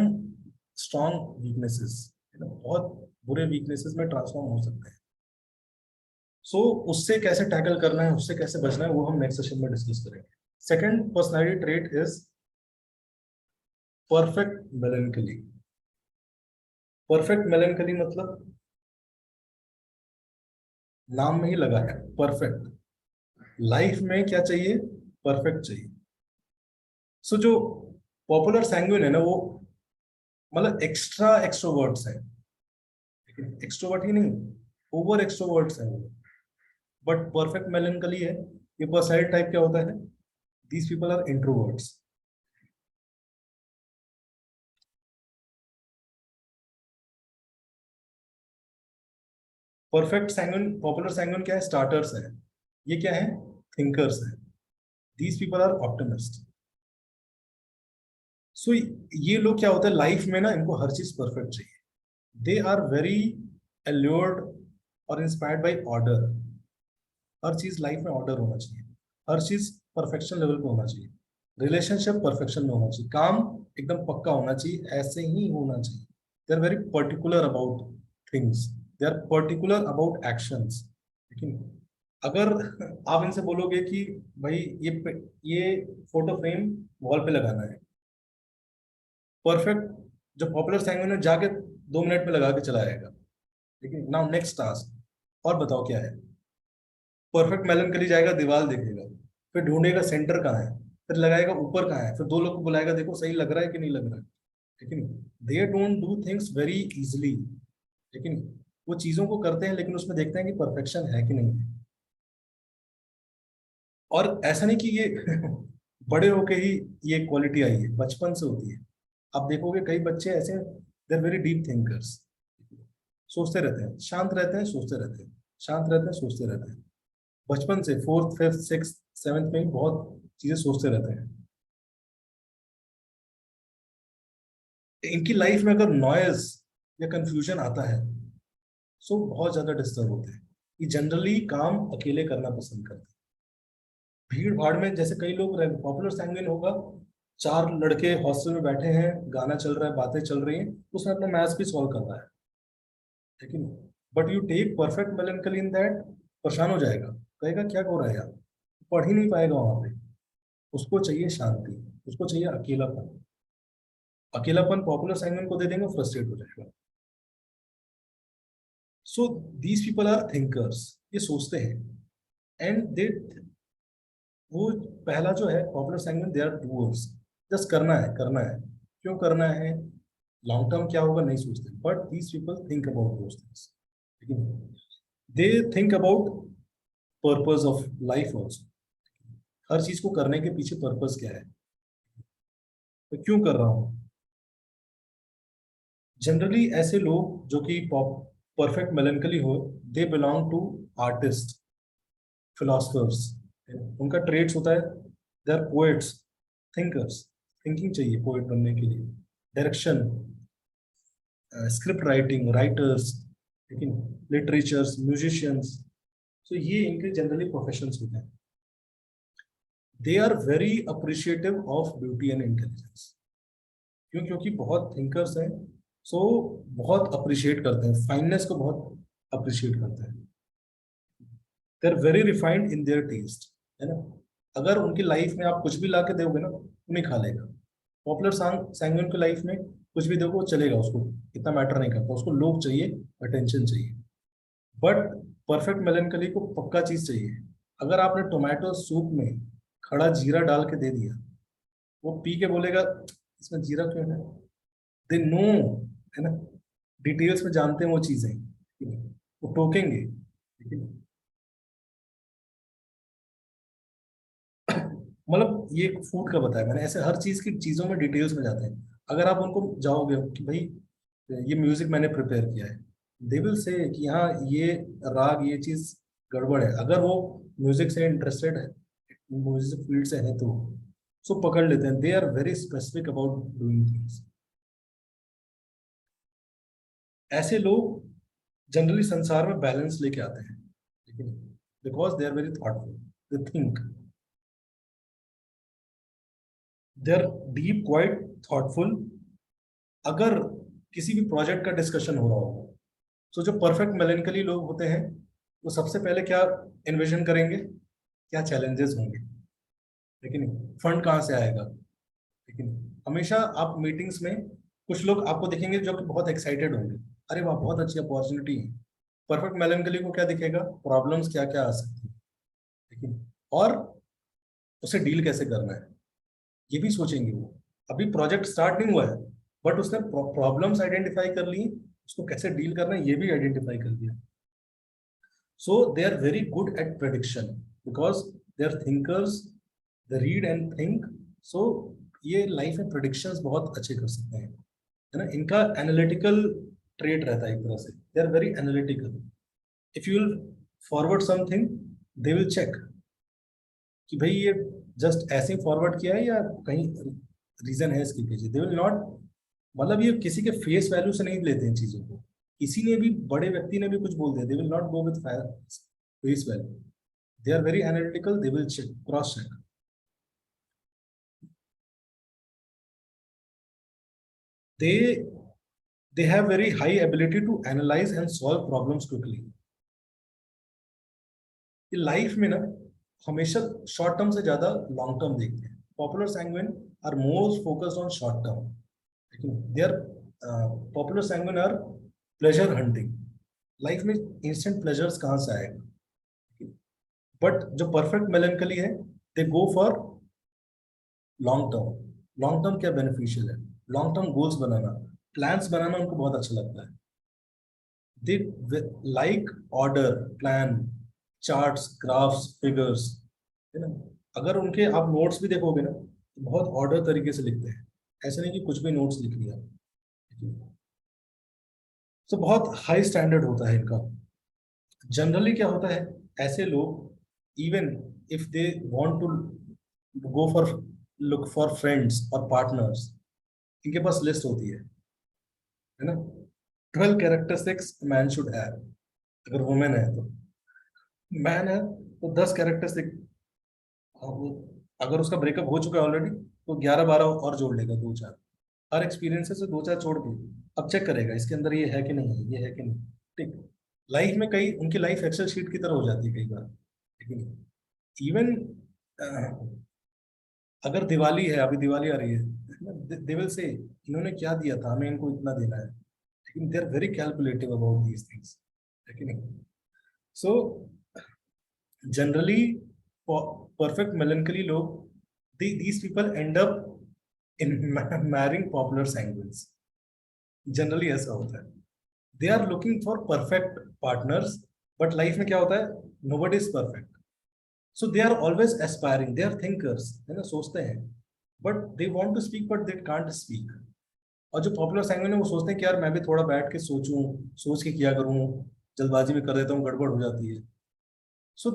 strong weaknesses, बहुत बुरे वीकनेसेस में ट्रांसफॉर्म हो सकते हैं। सो उससे कैसे टैकल करना है, उससे कैसे बचना है, वो हम नेक्स्ट सेशन में डिस्कस करेंगे। Second personality trait is perfect melancholy. Perfect melancholy मतलब नाम में ही लगा है परफेक्ट, लाइफ में क्या चाहिए, परफेक्ट चाहिए। सो जो पॉपुलर सैंग्विन है ना, वो मतलब एक्स्ट्रा एक्सट्रोवर्ट्स है, लेकिन एक्सट्रोवर्ट ही नहीं, ओवर एक्सट्रोवर्ट्स है वो। बट परफेक्ट मेलेंकली है, ये पर्सनैलिटी टाइप क्या होता है, these people are introverts. Perfect sanguine popular sanguine क्या है, स्टार्टर्स है, ये क्या है, थिंकर्स है, these people are optimist. So ये लोग क्या होता है लाइफ में ना, इनको हर चीज परफेक्ट चाहिए, दे आर वेरी allured और इंस्पायर्ड बाय ऑर्डर। हर चीज लाइफ में ऑर्डर होना चाहिए, हर चीज परफेक्शन लेवल पे होना चाहिए, रिलेशनशिप परफेक्शन में होना चाहिए, काम एकदम पक्का होना चाहिए, ऐसे ही होना चाहिए। They are very particular about things, they are particular about actions. लेकिन अगर आप इनसे बोलोगे कि भाई ये फोटो फ्रेम वॉल पे लगाना है, परफेक्ट जो पॉपुलर सैंगविन है जाके 2 मिनट में लगा के चला आएगा। लेकिन नाउ नेक्स्ट टास्क, और बताओ क्या है, परफेक्ट मेलनकली जाएगा दीवार देखेगा, फिर ढूंढेगा सेंटर कहाँ है, फिर लगाएगा ऊपर कहाँ है, फिर दो लोग को बुलाएगा देखो सही लग रहा है कि नहीं लग रहा है। लेकिन they don't do things very easily, लेकिन वो चीजों को करते हैं लेकिन उसमें देखते हैं कि परफेक्शन है कि नहीं है। और ऐसा नहीं कि ये बड़े होके ही ये क्वालिटी आई है, बचपन से होती है। आप देखोगे कई बच्चे ऐसे हैं, they are very deep thinkers, सोचते रहते हैं, शांत रहते हैं, सोचते रहते हैं, शांत रहते हैं, सोचते रहते हैं। बचपन से फोर्थ फिफ्थ सिक्स सेवेंथ में ही बहुत चीजें सोचते रहते हैं। इनकी लाइफ में अगर नॉइज या कंफ्यूजन आता है, सो बहुत ज्यादा डिस्टर्ब होते हैं। ये जनरली काम अकेले करना पसंद करते हैं, भीड़ भाड़ में जैसे कई लोग पॉपुलर सैंगविन होगा, चार लड़के हॉस्टल में बैठे हैं, गाना चल रहा है, बातें चल रही हैं, उसने अपना मैथ्स भी सॉल्व कर रहा है, लेकिन but you take perfect melancholy in that, परेशान हो जाएगा, कहेगा क्या हो रहा है यार, पढ़ ही नहीं पाएगा वहां पे। उसको चाहिए शांति, उसको चाहिए अकेलापन। अकेलापन पॉपुलर सैंगविन को दे देंगे, फ्रस्ट्रेट हो जाएगा। So these people are thinkers, ये सोचते हैं, एंड दे, वो पहला जो है popular sanguine, they are doers, just करना है करना है, क्यों करना है, लॉन्ग टर्म क्या होगा नहीं सोचते, but these people think about those things. They think about purpose of life also, हर चीज को करने के पीछे पर्पस क्या है, मैं क्यों कर रहा हूँ। जनरली ऐसे लोग जो कि परफेक्ट मेलेंकली हो, they belong to artist, philosophers, उनका ट्रेड्स होता है, they are poets, thinkers, thinking चाहिए पोएट बनने के लिए, डायरेक्शन, स्क्रिप्ट राइटिंग, राइटर्स, लेकिन लिटरेचर्स, म्यूजिशियंस, तो ये इनके जनरली प्रोफेशंस होते हैं। They are very appreciative of beauty and intelligence, क्यों? क्योंकि बहुत थिंकर्स हैं, सो बहुत अप्रिशिएट करते हैं, फाइननेस को बहुत अप्रिशिएट करते हैं। They are very refined in their taste, है ना। अगर उनकी लाइफ में आप कुछ भी ला के दोगे ना, वो नहीं खा लेगा। पॉपुलर सैंगविन की लाइफ में कुछ भी दोगे वो चलेगा, उसको इतना मैटर नहीं करता, उसको लोग चाहिए, अटेंशन चाहिए। बट परफेक्ट मेलेंकली को पक्का चीज चाहिए। अगर आपने टोमेटो सूप में खड़ा जीरा डाल के दे दिया, वो पी के बोलेगा इसमें जीरा क्यों है, दे नो, है ना, डिटेल्स में जानते हैं वो चीजें, वो टोकेंगे, ठीक है। मतलब ये फूड का बताया मैंने, ऐसे हर चीज की चीजों में डिटेल्स में जाते हैं। अगर आप उनको जाओगे कि भाई ये म्यूजिक मैंने प्रिपेयर किया है, दे विल से कि हाँ ये राग, ये चीज गड़बड़ है। अगर वो म्यूजिक से इंटरेस्टेड है, म्यूजिक फील्ड से है, तो सो पकड़ लेते हैं। They are very specific about doing things. ऐसे लोग जनरली संसार में बैलेंस लेके आते हैं, लेकिन because they are very thoughtful, they think, they are deep, quite thoughtful. अगर किसी भी प्रोजेक्ट का डिस्कशन हो रहा हो, तो जो परफेक्ट मेलेंकली लोग होते हैं, वो सबसे पहले क्या इन्विजन करेंगे, क्या चैलेंजेस होंगे, लेकिन फंड कहाँ से आएगा। लेकिन हमेशा आप मीटिंग्स में कुछ लोग आपको दिखेंगे जो कि बहुत एक्साइटेड होंगे, अरे वाह बहुत अच्छी अपॉर्चुनिटी है। परफेक्ट मेलेंकली को क्या दिखेगा, प्रॉब्लम्स क्या क्या आ सकती है, लेकिन और उसे डील कैसे करना है, ये भी सोचेंगे वो। अभी प्रोजेक्ट स्टार्ट नहीं हुआ है, बट उसने प्रॉब्लम्स आइडेंटिफाई कर ली, उसको कैसे डील करना है ये भी आइडेंटिफाई कर लिया। So they are very good at prediction, because they are thinkers, they read and think. So ये लाइफ में प्रेडिक्शंस बहुत अच्छे कर सकते हैं, है ना। इनका एनालिटिकल ट्रेट रहता है एक तरह से, they are very analytical. If you will forward something, they will check कि भाई ये जस्ट ऐसे ही फॉरवर्ड किया है या कहीं रीजन है इसके पीछे। दे विल नॉट, मतलब ये किसी के फेस वैल्यू से नहीं लेते हैं चीजों को। किसी ने भी, बड़े व्यक्ति ने भी कुछ बोल दिया, they will not go with face value, they are very analytical, they will check, cross check. They they have very high ability to analyse and solve problems quickly. ये लाइफ में ना हमेशा शॉर्ट टर्म से ज्यादा long term देखते हैं। Popular sanguine are more focused on short term, लेकिन they are popular sanguine are pleasure hunting. Life में इंस्टेंट प्लेजर्स कहाँ से आएगा, बट जो परफेक्ट मेलेंकली है, they go for long term. Long term क्या बेनिफिशियल है, लॉन्ग टर्म गोल्स बनाना, प्लान्स बनाना उनको बहुत अच्छा लगता है। They like order, plan, charts, graphs, figures, है ना। अगर उनके आप नोट्स भी देखोगे ना, तो बहुत ऑर्डर तरीके से लिखते हैं, ऐसे नहीं कि कुछ भी नोट्स लिख लिया। तो बहुत हाई स्टैंडर्ड होता है इनका। जनरली क्या होता है, ऐसे लोग even if they want to go for, look for friends और पार्टनर्स, इनके पास लिस्ट होती है ना। 12 कैरेक्टरिस्टिक्स मैन शुड हैव। अगर वुमेन है तो, मैन है तो 10 कैरेक्टरिस्टिक। अगर उसका ब्रेकअप हो चुका है ऑलरेडी, तो 11-12 और जोड़ लेगा, दो चार, हर एक्सपीरियंस से दो चार छोड़ के अब चेक करेगा इसके अंदर ये है कि नहीं है, ये है कि नहीं। ठीक, लाइफ में कई उनकी लाइफ एक्सेल शीट की तरह हो जाती है कई बार, लेकिन इवन अगर दिवाली है, अभी दिवाली आ रही है, दे विल से इन्होंने क्या दिया था, हमें इनको इतना देना है, लेकिन they are very calculative about these things, है कि नहीं। सो जनरली perfect melancholy लोग, these people end up in marrying popular sanguines, generally ऐसा होता है। They are looking for perfect partners, but life में क्या होता है, nobody is perfect, so they are always aspiring, they are thinkers, है ना, सोचते हैं, but they want to speak but they can't speak. और जो पॉपुलर सैंगविन है वो सोचते हैं कि यार मैं भी थोड़ा बैठ के सोचूं, सोच के किया करूं, जल्दबाजी में कर देता हूँ, गड़बड़ हो जाती है। सो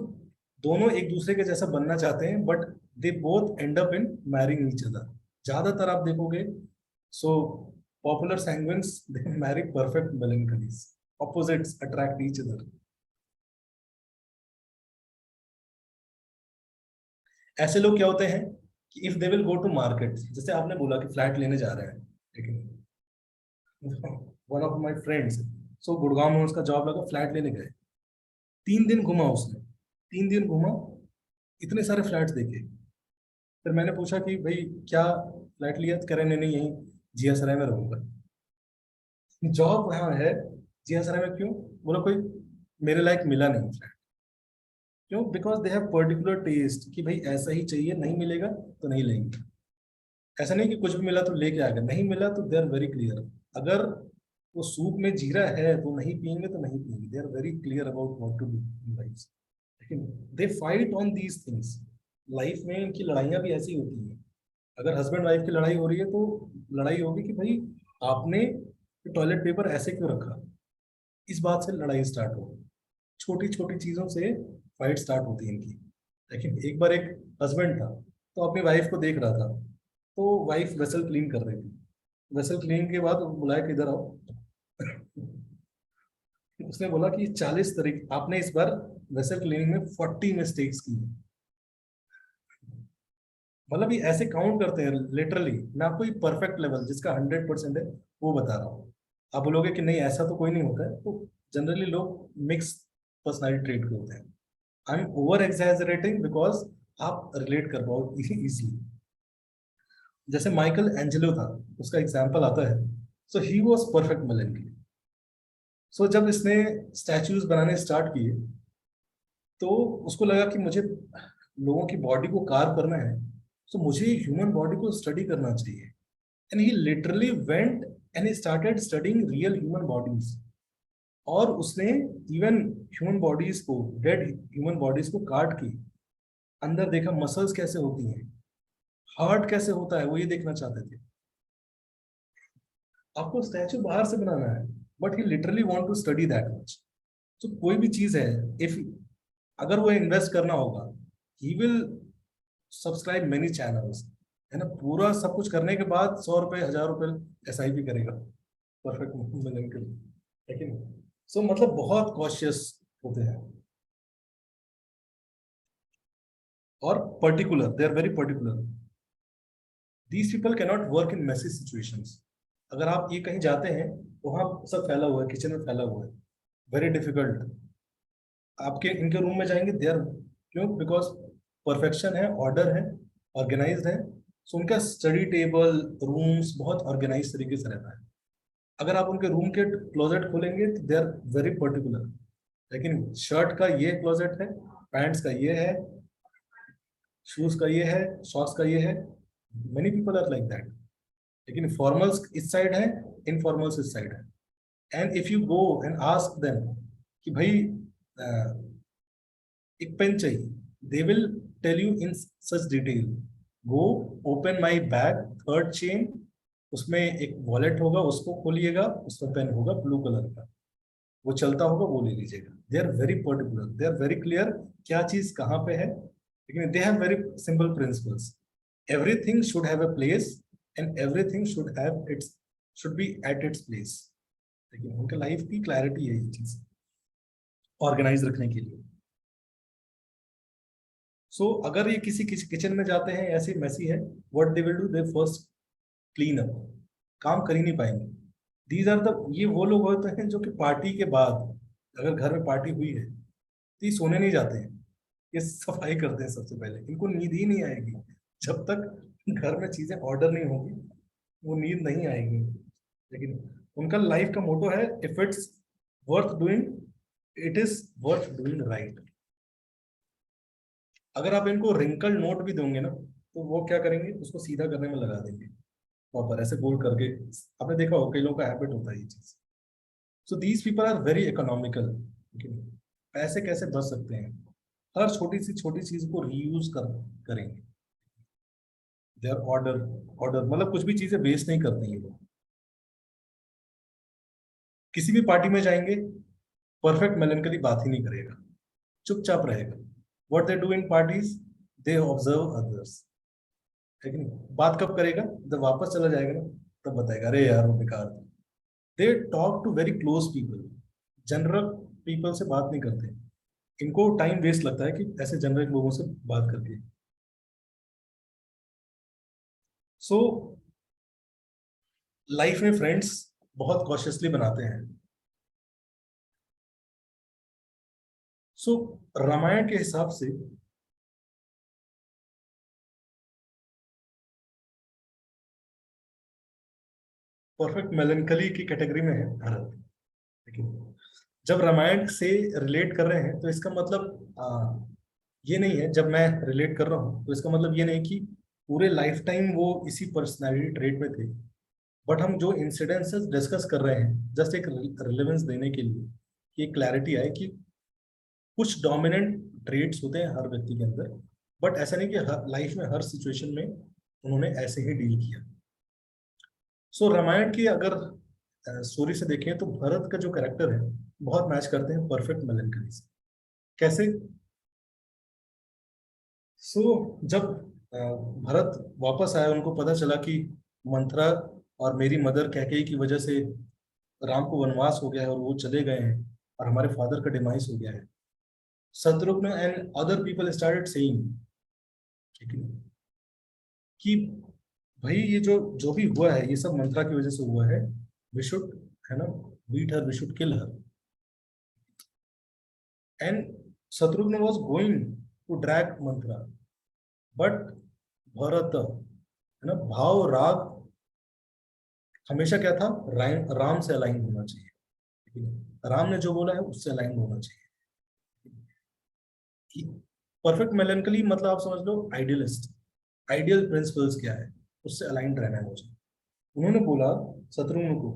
दोनों एक दूसरे के जैसा बनना चाहते हैं, but they both end up in marrying each other. ज्यादातर आप देखोगे, so popular sanguines they marry perfect melancholies, opposites attract each other. ऐसे लोग क्या होते हैं कि if they will go to market, जैसे आपने बोला कि फ्लैट लेने जा रहे हैं, लेकिन वन ऑफ माय फ्रेंड्स, सो गुड़गांव में उसका जॉब लगा, फ्लैट लेने गए, 3 दिन घुमा उसने, 3 दिन घुमा, इतने सारे फ्लैट्स देखे। फिर मैंने पूछा कि भाई क्या फ्लैट लिया, तो कह रहे नहीं नहीं यहीं जिया सराय में रहूंगा। जॉब वहाँ है, जिया सराय में क्यों? बोला कोई मेरे लायक मिला नहीं फ्लैट। क्यों? Because they have particular taste कि भाई ऐसा ही चाहिए, नहीं मिलेगा तो नहीं लेंगे। ऐसा नहीं कि कुछ भी मिला तो लेके आ गए, नहीं मिला तो दे आर वेरी क्लियर। अगर वो सूप में जीरा है वो नहीं पियेंगे तो नहीं पियेंगे, they are very clear about what to do in life. लेकिन they fight on these things. Life में इनकी लड़ाइयाँ भी ऐसी होती हैं। अगर हस्बैंड वाइफ की लड़ाई हो रही है तो लड़ाई होगी कि भाई आपने टॉयलेट पेपर ऐसे क्यों रखा, इस बात से लड़ाई स्टार्ट होगी। छोटी छोटी चीजों से फाइट स्टार्ट होती है इनकी। लेकिन एक बार एक हस्बैंड था, तो अपनी वाइफ को देख रहा था, तो वाइफ वेसल क्लीन कर रही थी। वेसल क्लीन के बाद बुलाया कि इधर आओ। उसने बोला कि 40 तरीके आपने इस बार वेसल क्लीनिंग में 40 मिस्टेक्स की है। मतलब ये ऐसे काउंट करते हैं लिटरली। मैं आपको ये परफेक्ट लेवल जिसका 100% है वो बता रहा हूँ। आप बोलोगे कि नहीं ऐसा तो कोई नहीं होता है, तो जनरली लोग मिक्स पर्सनैलिटी ट्रेट के होते हैं। I am over exaggerating because आप रिलेट कर पाओ इजीली। जैसे माइकल एंजेलो था, उसका एग्जाम्पल आता है। सो ही वॉज परफेक्ट मेलेनकी। सो जब इसने स्टैचूज बनाने स्टार्ट किए, तो उसको लगा कि मुझे लोगों की बॉडी को कार्व करना है, तो मुझे ह्यूमन बॉडी को स्टडी करना चाहिए। And he literally went and he started studying real human bodies. और उसने इवन ह्यूमन बॉडीज को, डेड ह्यूमन बॉडीज को काट के अंदर देखा मसल्स कैसे होती हैं, हार्ट कैसे होता है, वो ये देखना चाहते थे। आपको स्टैचू बाहर से बनाना है, but he literally want to study that much. तो कोई भी चीज है, इफ अगर वो इन्वेस्ट करना होगा, he will subscribe many channels, है ना, पूरा सब कुछ करने के बाद 100 रुपए 1000 रुपए SIP करेगा परफेक्ट मिलने के लिए। लेकिन सो मतलब बहुत कॉशियस होते हैं, और particular, they are very particular. These people cannot work in messy situations. अगर आप ये कहीं जाते हैं, वहां सब फैला हुआ है, किचन में फैला हुआ है, वेरी डिफिकल्ट। आपके इनके रूम में जाएंगे, दे आर, क्यों? बिकॉज परफेक्शन है, ऑर्डर है, ऑर्गेनाइज्ड है। सो उनका स्टडी टेबल, रूम्स बहुत ऑर्गेनाइज तरीके से रहता है। अगर आप उनके रूम के क्लोजेट खोलेंगे तो दे आर वेरी पर्टिकुलर। लेकिन शर्ट का ये क्लोजेट है, पैंट्स का ये है, शूज का ये है, सॉक्स का ये है। Many people are like that. लेकिन फॉर्मल्स इस साइड है, इनफॉर्मल्स इस साइड है। And if you go and ask them कि भाई एक पेन चाहिए, they will tell you in such detail, go open my bag, third chain, उसमें एक वॉलेट होगा, उसको खोलिएगा, उसमें पेन होगा ब्लू कलर का, वो चलता होगा, वो ले लीजिएगा। They are very particular, they are very clear क्या चीज कहाँ पे है। लेकिन they have very simple principles. Everything should have a place, and everything should have its, should be at its place. लेकिन उनके लाइफ की क्लैरिटी है ये चीज ऑर्गेनाइज रखने के लिए। सो अगर ये किसी किचन में जाते हैं ऐसे मैसी है, what they will do, they first clean up. काम कर ही नहीं पाएंगे। दीज आर द, ये वो लोग होते हैं जो कि पार्टी के बाद, अगर घर में पार्टी हुई है तो ये सोने नहीं जाते हैं, ये सफाई करते हैं सबसे पहले। इनको नींद ही नहीं आएगी जब तक घर में चीजें ऑर्डर नहीं होगी, वो नींद नहीं आएगी। लेकिन उनका लाइफ का मोटो है, if it's worth doing, it is worth doing right. अगर आप इनको रिंकल नोट भी दोगे ना, तो वो क्या करेंगे, उसको सीधा करने में लगा देंगे, प्रॉपर ऐसे गोल करके। आपने देखा हो कई लोगों का हैबिट होता है ये चीज। So these people are very economical. पैसे कैसे बच सकते हैं, हर छोटी सी छोटी चीज को रीयूज करेंगे। देयर ऑर्डर, ऑर्डर मतलब कुछ भी चीजें वेस्ट नहीं करते हैं ये लोग। किसी भी पार्टी में जाएंगे, परफेक्ट मेलेंकली बात ही नहीं करेगा, चुपचाप रहेगा। What they do in parties, they observe others, है कि नहीं? बात कब करेगा, जब वापस चला जाएगा ना, तब बताएगा अरे यार वो बेकार था। They talk to very close people, general people से बात नहीं करते। इनको टाइम वेस्ट लगता है कि ऐसे जनरल लोगों से बात करके। सो लाइफ में फ्रेंड्स बहुत कॉशियसली बनाते हैं। सो रामायण के हिसाब से परफेक्ट मेलनकली की कैटेगरी में है भारत। लेकिन जब रामायण से रिलेट कर रहे हैं तो इसका मतलब ये नहीं है, जब मैं रिलेट कर रहा हूँ तो इसका मतलब ये नहीं कि पूरे लाइफ टाइम वो इसी पर्सनालिटी ट्रेट में थे। बट हम जो इंसिडेंसेस डिस्कस कर रहे हैं, जस्ट एक रिलेवेंस देने के लिए कि एक क्लैरिटी आए कि कुछ डोमिनेंट ट्रेट्स होते हैं हर व्यक्ति के अंदर, बट ऐसा नहीं कि हर लाइफ में हर सिचुएशन में उन्होंने ऐसे ही डील किया। सो रामायण की अगर स्टोरी से देखें तो भरत का जो कैरेक्टर है बहुत मैच करते हैं परफेक्ट मेलनकली से। कैसे? सो जब भरत वापस आया, उनको पता चला कि मंथरा और मेरी मदर कैकेयी की वजह से राम को वनवास हो गया है और वो चले गए हैं, और हमारे फादर का डिमाइस हो गया है। Shatrughna and other people started saying, ठीक है, कि भाई ये जो जो भी हुआ है ये सब मंत्रा की वजह से हुआ है। वी शुड, है ना, beat her, we should kill her. And Shatrughna was going to drag Manthara, but Bharat, है ना, भाव राग हमेशा क्या था, राम से अलाइन होना चाहिए, ठीक है? राम ने जो बोला है उससे अलाइन होना चाहिए। परफेक्ट मेलनकली मतलब आप समझ लो आइडियलिस्ट, आइडियल प्रिंसिपल्स क्या है, उससे अलाइन रहना है मुझे। उन्होंने बोला शत्रुघ्न को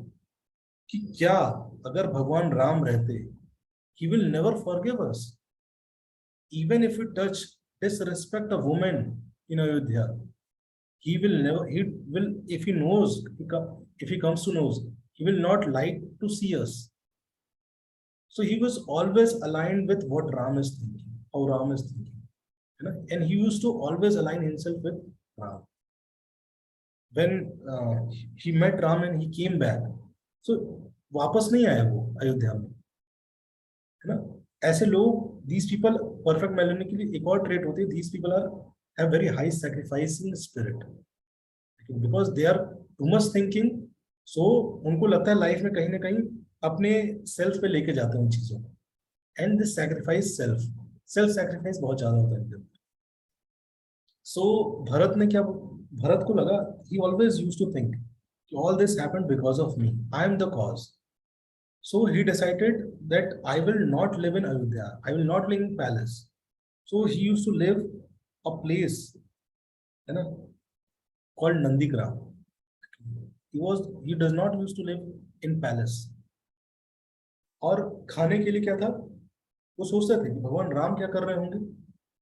कि क्या अगर भगवान राम रहते, he will never forgive us even if we touch disrespect a woman in Ayodhya. He will never, he will, if he knows, if he comes to knows, he will not like to see us. So he was always aligned with what Ram is thinking, how Ram is thinking, you know? And he used to always align himself with Ram. When he met Ram and he came back, so वापस नहीं आया वो अयोध्या में, है ना? ऐसे लोग, these people, perfect Meloni के लिए एक और ट्रेट होती है, these people are have very high sacrificing spirit, because they are too much thinking. So उनको लगता है लाइफ में कहीं ना कहीं अपने सेल्फ पे लेके जाते हैं उन चीजों को, and this sacrifice self, self sacrifice बहुत ज्यादा होता है इनके अंदर। सो भरत ने क्या, भरत को लगा, he always use to think all this happened because of me, I am the cause. So he decided that I will not live in Ayodhya. I will not live in palace. So he used to live a place, you know, called Nandigram. He does not used to live in palace. और खाने के लिए क्या था, वो सोचते थे कि भगवान राम क्या कर रहे होंगे,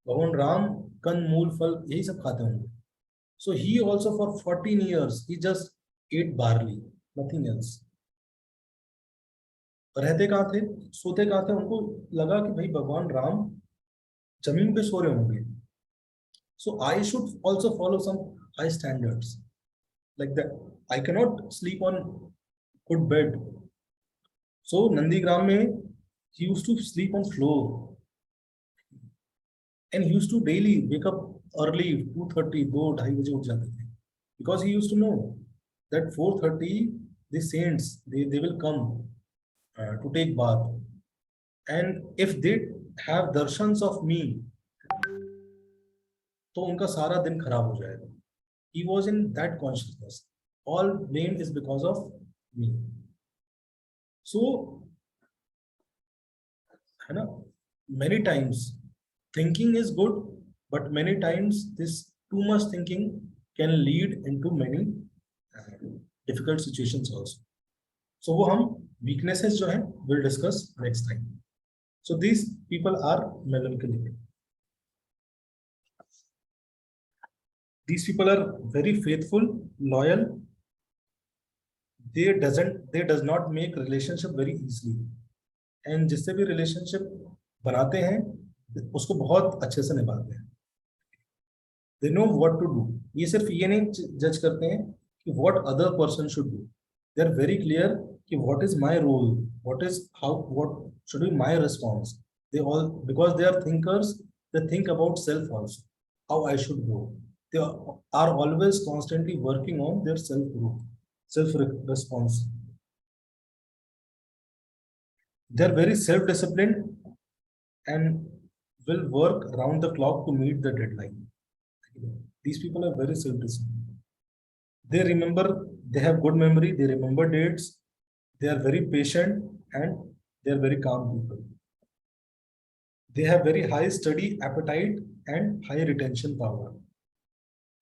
भगवान राम कंद मूल फल यही सब खाते होंगे। So he also for 14 years he just ate barley, nothing else. रहते कहाँ थे, सोते कहाँ थे, उनको लगा कि भाई भगवान राम जमीन पे सो रहे होंगे, so I should also follow some high standards like that, I cannot sleep on good bed. So Nandigram में he used to sleep on floor, and he used to daily wake up early, 2:30, 2-2:30 बजे उठ जाते थे, because he used to know that 4:30 the saints they will come to take bath, and if they have darshans of me तो उनका सारा दिन खराब हो जाएगा। He was in that consciousness. All blame is because of me. So, है ना, many times thinking is good, but many times this too much thinking can lead into many difficult situations also. So वो हम weaknesses जो है we'll discuss next time. So these people are melancholic. These people are very faithful, loyal. They does not make relationship very easily. And जिससे भी relationship बनाते हैं उसको बहुत अच्छे से निभाते हैं. They know what to do. ये सिर्फ ये नहीं जज करते हैं कि what other person should do. They are very clear कि what is my role, what should be my response. They all, because they are thinkers, they think about self also, how I should grow. They are always constantly working on their self growth, self response. They are very self disciplined and will work round the clock to meet the deadline. These people are very self disciplined. They remember, they have good memory, they remember dates, they are very patient, and they are very calm people. They have very high study appetite and high retention power.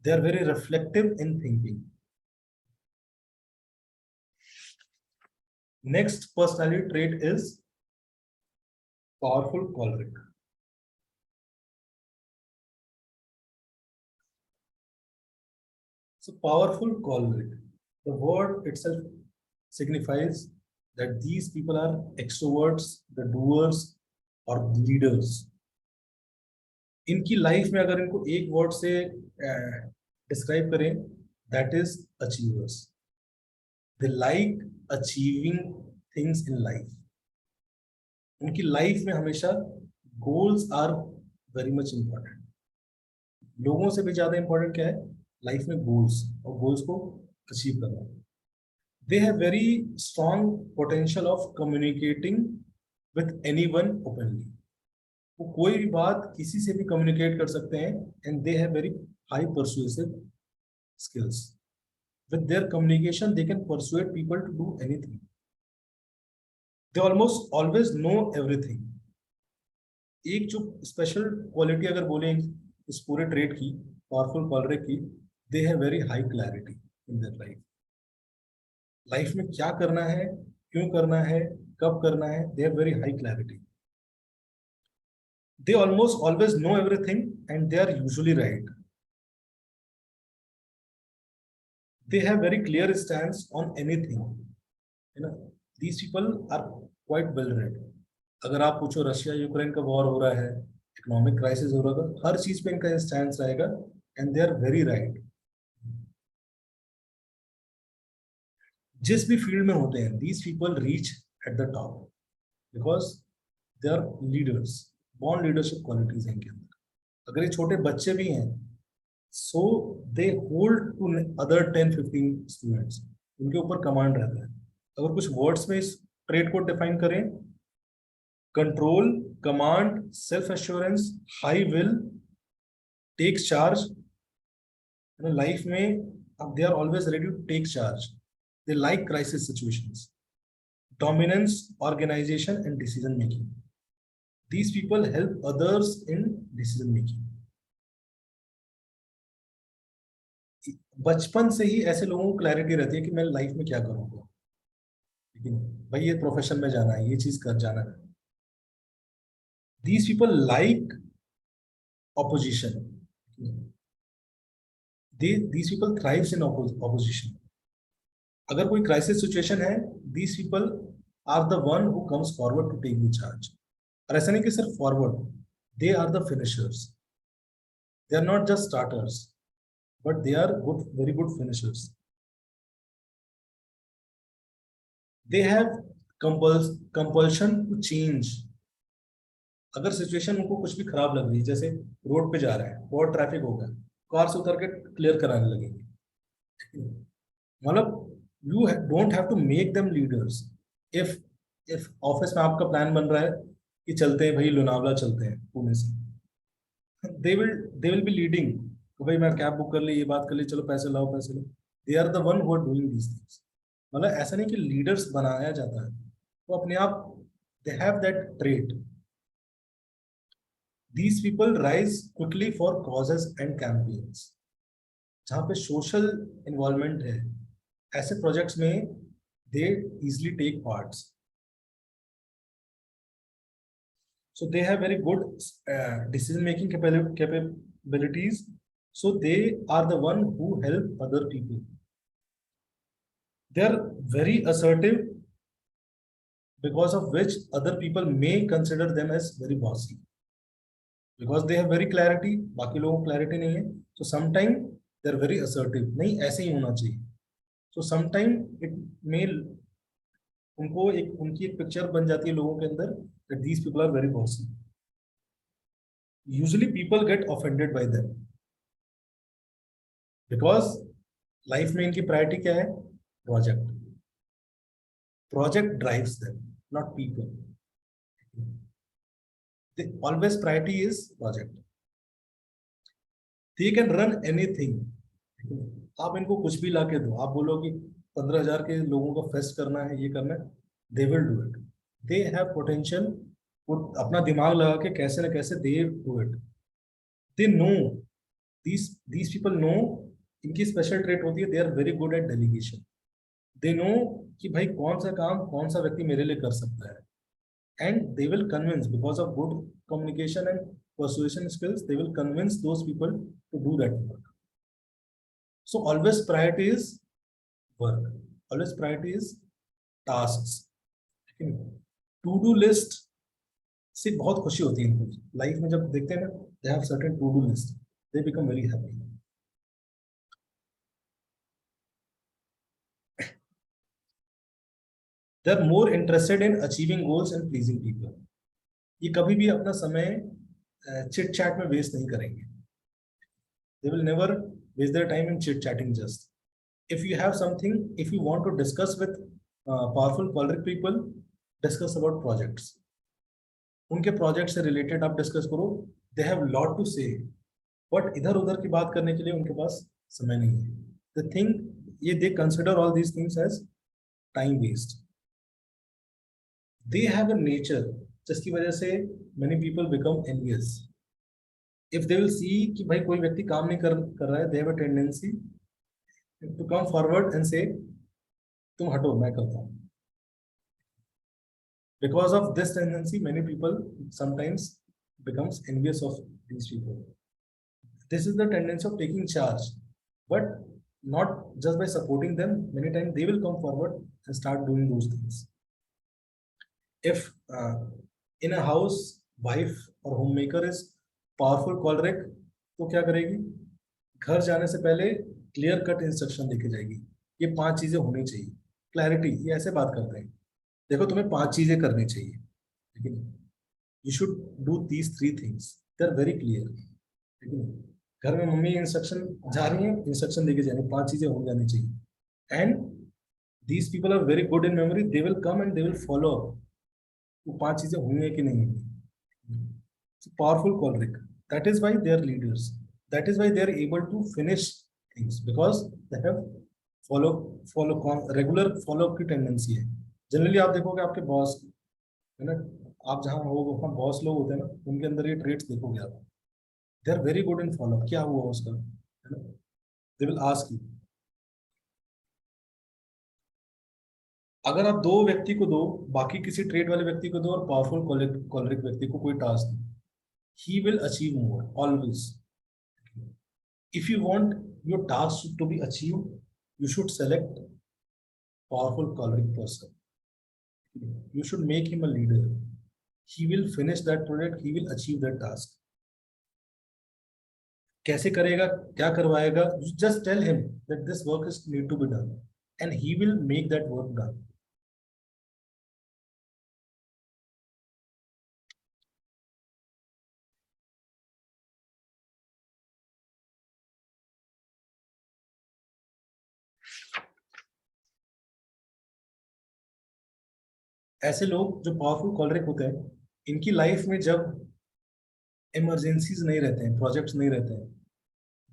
They are very reflective in thinking. Next personality trait is powerful choleric. So powerful choleric, the word itself signifies that these people are extroverts, the doers or leaders. इनकी life में अगर इनको एक word से describe करें, that is achievers. They like achieving things in life. उनकी life में हमेशा goals are very much important. लोगों से भी ज्यादा इंपॉर्टेंट क्या है लाइफ में? गोल्स, और गोल्स को अचीव करना. दे have very strong potential of communicating with anyone openly. वो कोई भी बात किसी से भी कम्युनिकेट कर सकते हैं. And they have very high persuasive skills. With their communication, they can persuade people to do anything. They almost always know everything. एक जो स्पेशल क्वालिटी अगर बोले इस पूरे ट्रेड की, पावरफुल क्वालिटी की, they have very high clarity in their life. Life में क्या करना है, क्यों करना है, कब करना है, they have very high clarity. They almost always know everything and they are usually right. They have very clear stance on anything. You know, these people are quite well read. अगर आप पूछो रशिया यूक्रेन का war हो रहा है, economic crisis हो रहा है, हर चीज पे इनका स्टैंड रहेगा. And they are very right. जिस भी फील्ड में होते हैं, these people reach at the top because they are leaders. Born leadership qualities हैं इनके अंदर. अगर ये छोटे बच्चे भी हैं, so they hold to other 10-15 students. उनके ऊपर कमांड रहता है. अगर कुछ वर्ड्स में इस ट्रेड को डिफाइन करें, control, command, self assurance, high will, takes charge. Life में they are always ready to take charge. They like crisis situations, dominance, organisation and decision making. These people help others in decision making. बचपन से ही ऐसे लोगों को clarity रहती है कि मैं लाइफ में क्या करूंगा, लेकिन भाई ये प्रोफेशन में जाना है, ये चीज कर जाना है. These people like opposition. These people thrives in opposition. अगर कोई क्राइसिस सिचुएशन है, these people are the one who comes forward to take the charge. और ऐसा नहीं कि सिर्फ forward, they are the finishers. They are not just starters, but they are good, very good finishers. They have compulsion to change. अगर situation उनको कुछ भी खराब लग रही है, जैसे रोड पे जा रहे हैं, बहुत ट्रैफिक होगा, कार से उतर के क्लियर कराने लगेंगे. मतलब you don't have to make them leaders. if office में आपका प्लान बन रहा है कि चलते हैं भाई लोनावला, चलते हैं पुणे से, they will be leading. तो भाई मैं कैब बुक कर ली, ये बात कर ली, चलो पैसे लाओ पैसे लो. They are the one who are doing these things. मतलब ऐसा नहीं कि लीडर्स बनाया जाता है, वो अपने आप they have that trait. These people rise quickly for causes and campaigns. जहाँ पे सोशल इन्वॉल्वमेंट है, ऐसे प्रोजेक्ट्स में they easily take parts. So they have very good decision making capabilities. So they are the one who help other people. They are very assertive, because of which other people may consider them as very bossy, because they have very clarity, बाकी लोगों को clarity नहीं है. So sometime they are very assertive, नहीं ऐसे ही होना चाहिए. So sometime it may, उनको एक उनकी एक पिक्चर बन जाती है लोगों के अंदर that these people are very bossy. Usually people get offended by them because life में इनकी प्रायोरिटी क्या है? Project. Project drives them, not people. The always priority is project. They can run anything. आप इनको कुछ भी लाके दो, आप बोलो कि 15,000 के लोगों को फेस्ट करना है, ये करना है, they will do it. They have potential. वो अपना दिमाग लगा के कैसे ना कैसे they do it. They know, these people know. इनकी स्पेशल ट्रेट होती है, they are very good at delegation. They know कि भाई कौन सा काम कौन सा व्यक्ति मेरे लिए कर सकता है. And they will convince, because of good communication and persuasion skills, they will convince those people to do that work. So always priority is work. Always priority is tasks. To do list से बहुत खुशी होती है इनको life में, जब देखते हैं ना, they have certain to do list, they become very happy. They are more interested in achieving goals and pleasing people. ये कभी भी अपना समय चिट चैट में वेस्ट नहीं करेंगे. They will never waste their time in chit chatting. Just if you have something, if you want to discuss with powerful choleric people, discuss about projects. उनके project से रिलेटेड आप discuss करो. They have lot to say, but इधर उधर की बात करने के लिए उनके पास समय नहीं है. The thing, ये they consider all these things as time waste. They have a nature जिसकी वजह से many people become envious. If they will see कि भाई कोई व्यक्ति काम नहीं कर रहा है, they have a tendency to come forward and say तुम हटो मैं करता हूँ. Because of this tendency, many people sometimes becomes envious of these people. This is the tendency of taking charge, but not just by supporting them. Many times they will come forward and start doing those things. If in a house, wife or homemaker is powerful choleric, तो क्या करेगी? घर जाने से पहले clear cut instruction देके जाएगी, ये 5 चीजें होनी चाहिए. क्लैरिटी, ये ऐसे बात करते हैं, देखो तुम्हें 5 चीजें करनी चाहिए, लेकिन you should do these 3 things. They are very clear. लेकिन घर में मम्मी इंस्ट्रक्शन जा रही है, इंस्ट्रक्शन देके जाएंगे, 5 चीजें हो जानी चाहिए. And these people are very good in memory. They will come and they will follow वो 5 चीजें हुई है कि नहीं हुई. Powerful choleric, that is why they are leaders. That is why they are able to finish things, because they have regular follow up की tendency है. Generally आप देखोगे आपके बॉस है ना, आप जहाँ हो वहाँ बॉस लोग होते हैं ना, उनके अंदर ये ट्रेट्स देखोगे आप. They are very good in follow up. क्या हुआ उसका, है ना, दे विल आस्क यू. अगर आप 2 व्यक्ति को दो, बाकी किसी ट्रेड वाले व्यक्ति को दो और पावरफुल कॉलरिक व्यक्ति को कोई टास्क दो, he will achieve more always. If you want your task to be achieved, you should select powerful choleric person. You should make him a leader. He will finish that project, he will achieve that task. कैसे करेगा, क्या करवाएगा? You just tell him that this work is need to be done and he will make that work done. ऐसे लोग जो powerful कॉलरिक होते हैं, इनकी लाइफ में जब इमरजेंसीज नहीं रहते हैं, प्रोजेक्ट्स नहीं रहते हैं,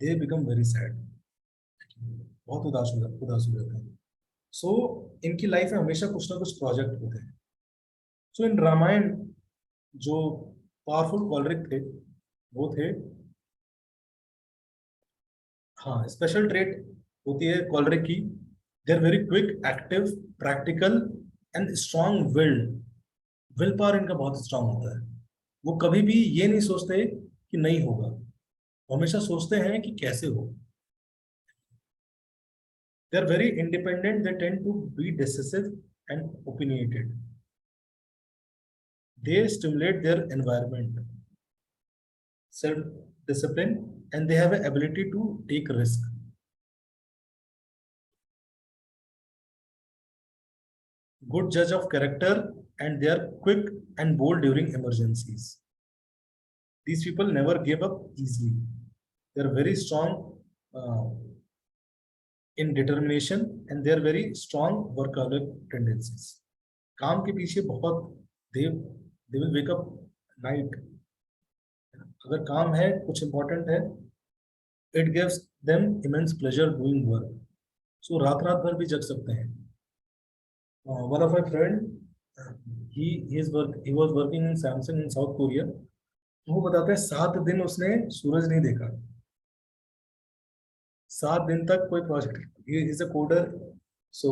दे बिकम वेरी सैड. बहुत उदास हो जाते हैं. सो इनकी लाइफ में हमेशा कुछ ना कुछ प्रोजेक्ट होते हैं. सो इन रामायण जो पावरफुल कॉलरिक थे वो थे, हाँ, स्पेशल ट्रेट होती है कॉलरिक की. They are very quick, active, practical and strong willed. Will power इनका बहुत स्ट्रांग होता है. वो कभी भी ये नहीं सोचते कि नहीं होगा, हमेशा सोचते हैं कि कैसे हो। They are very independent, they tend to be decisive and opinionated, they stimulate their environment, self discipline, and they have an ability to take risk. Good judge of character, and they are quick and bold during emergencies. These people never give up easily. They are very strong uh, in determination, and they are very strong workaholic tendencies. काम के पीछे बहुत they will wake up night. अगर काम है, कुछ important है, it gives them immense pleasure doing work. So रात रात भर भी जग सकते हैं. One of my friend, he was working in Samsung in South Korea. वो बताते हैं 7 दिन उसने सूरज नहीं देखा. 7 दिन तक कोई project, he is a coder, so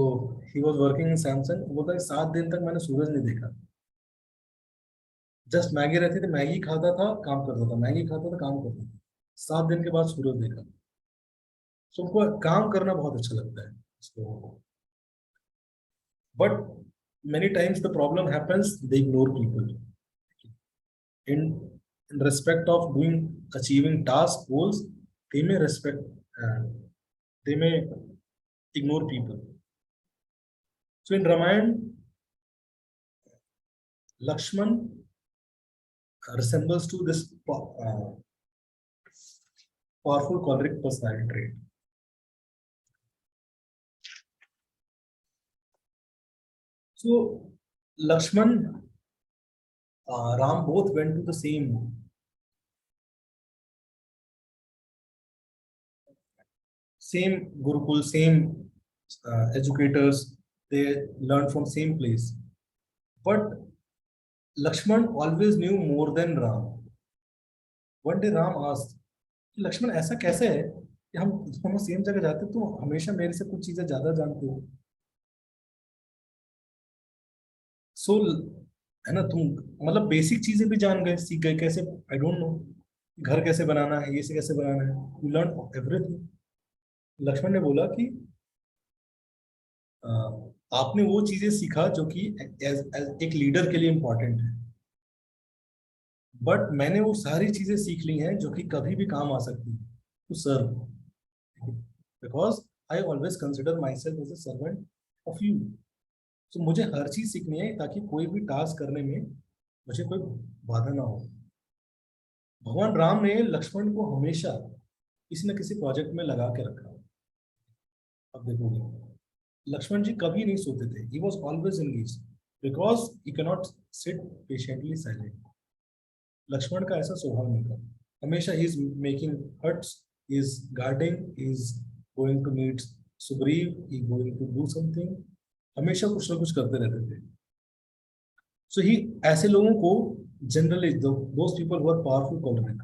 he was working in Samsung. वो बोलता है 7 दिन तक मैंने सूरज नहीं देखा. जस्ट मैगी रहती थी, मैगी खाता था, काम करता था, मैगी खाता था, काम करता था. 7 दिन के बाद सूरज देखा. So उनको काम करना बहुत अच्छा लगता है. So, but many times the problem happens, they ignore people. In respect of doing achieving task goals, they may respect, uh, they may ignore people. So in Ramayana, Lakshman resembles to this powerful choleric personality trait. So Lakshman, Ram both went to the same Gurukul, same educators. They learned from same place. But Lakshman always knew more than Ram. One day Ram asked, Lakshman ऐसा कैसे है कि हम same जगह जाते तो हमेशा मेरे से कुछ चीजें ज्यादा जानते हो. सो है ना, तुम मतलब बेसिक चीजें भी जान गए, सीख गए कैसे, आई डोंट नो, घर कैसे बनाना है, ये से कैसे बनाना है, यू लर्न एवरीथिंग. लक्ष्मण ने बोला कि आपने वो चीजें सीखा जो कि एक लीडर के लिए इंपॉर्टेंट है, बट मैंने वो सारी चीजें सीख ली हैं जो कि कभी भी काम आ सकती है to serve, because I always consider my self as a servant of you. तो मुझे हर चीज सीखनी है ताकि कोई भी टास्क करने में मुझे कोई बाधा ना हो. भगवान राम ने लक्ष्मण को हमेशा किसी न किसी प्रोजेक्ट में लगा के रखा. अब देखोगे लक्ष्मण जी कभी नहीं सोते थे, he was always engage because he can not sit patiently silent. Lakshman का ऐसा स्वभाव नहीं था. हमेशा he is making huts, he is guarding, he is going to meet Sugriva, he going to do something. हमेशा कुछ ना कुछ करते रहते थे. सो ही ऐसे लोगों को generally those people who are powerful choleric,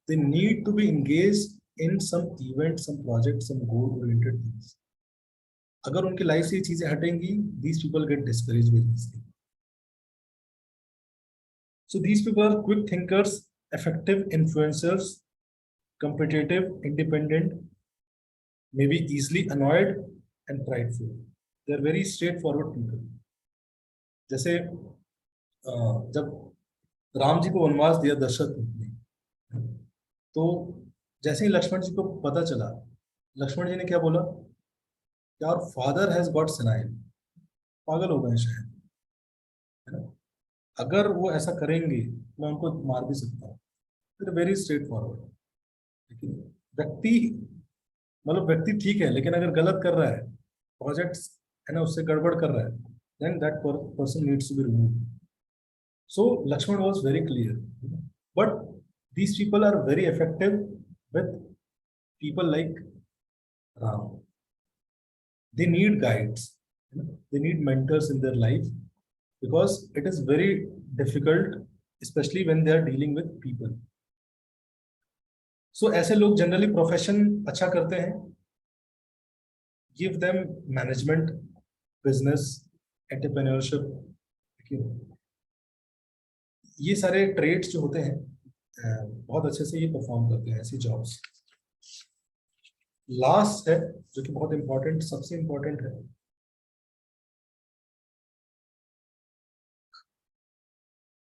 they need to be engaged in some event, some project, some goal oriented things. अगर उनकी लाइफ से ये चीजें हटेंगी, these people get discourage very easily. So these people are quick thinkers, effective influencers, competitive, independent, maybe easily annoyed and prideful. They are very straightforward people. जैसे जब राम जी को वनवास दिया दशरथ ने, तो जैसे ही लक्ष्मण जी को पता चला, लक्ष्मण जी ने क्या बोला, यार फादर हैज गॉट सेनाइल, पागल हो गए शायद, है ना, अगर वो ऐसा करेंगे मैं उनको मार भी सकता हूँ. Very straight forward. लेकिन व्यक्ति, मतलब व्यक्ति ठीक है, लेकिन अगर गलत कर रहा है, प्रोजेक्ट्स है ना, उससे गड़बड़ कर रहा है, then that person needs to be removed. So Lakshman was very clear, but these people are very effective with people like Ram. They need guides, they need mentors in their life because it is very difficult, especially when they are dealing with people. So ऐसे लोग generally profession अच्छा करते हैं. Give them management, business, entrepreneurship. ये सारे trades जो होते हैं बहुत अच्छे से ये परफॉर्म करते हैं ऐसी जॉब्स। लास्ट है जो कि बहुत इंपॉर्टेंट, सबसे इंपॉर्टेंट है,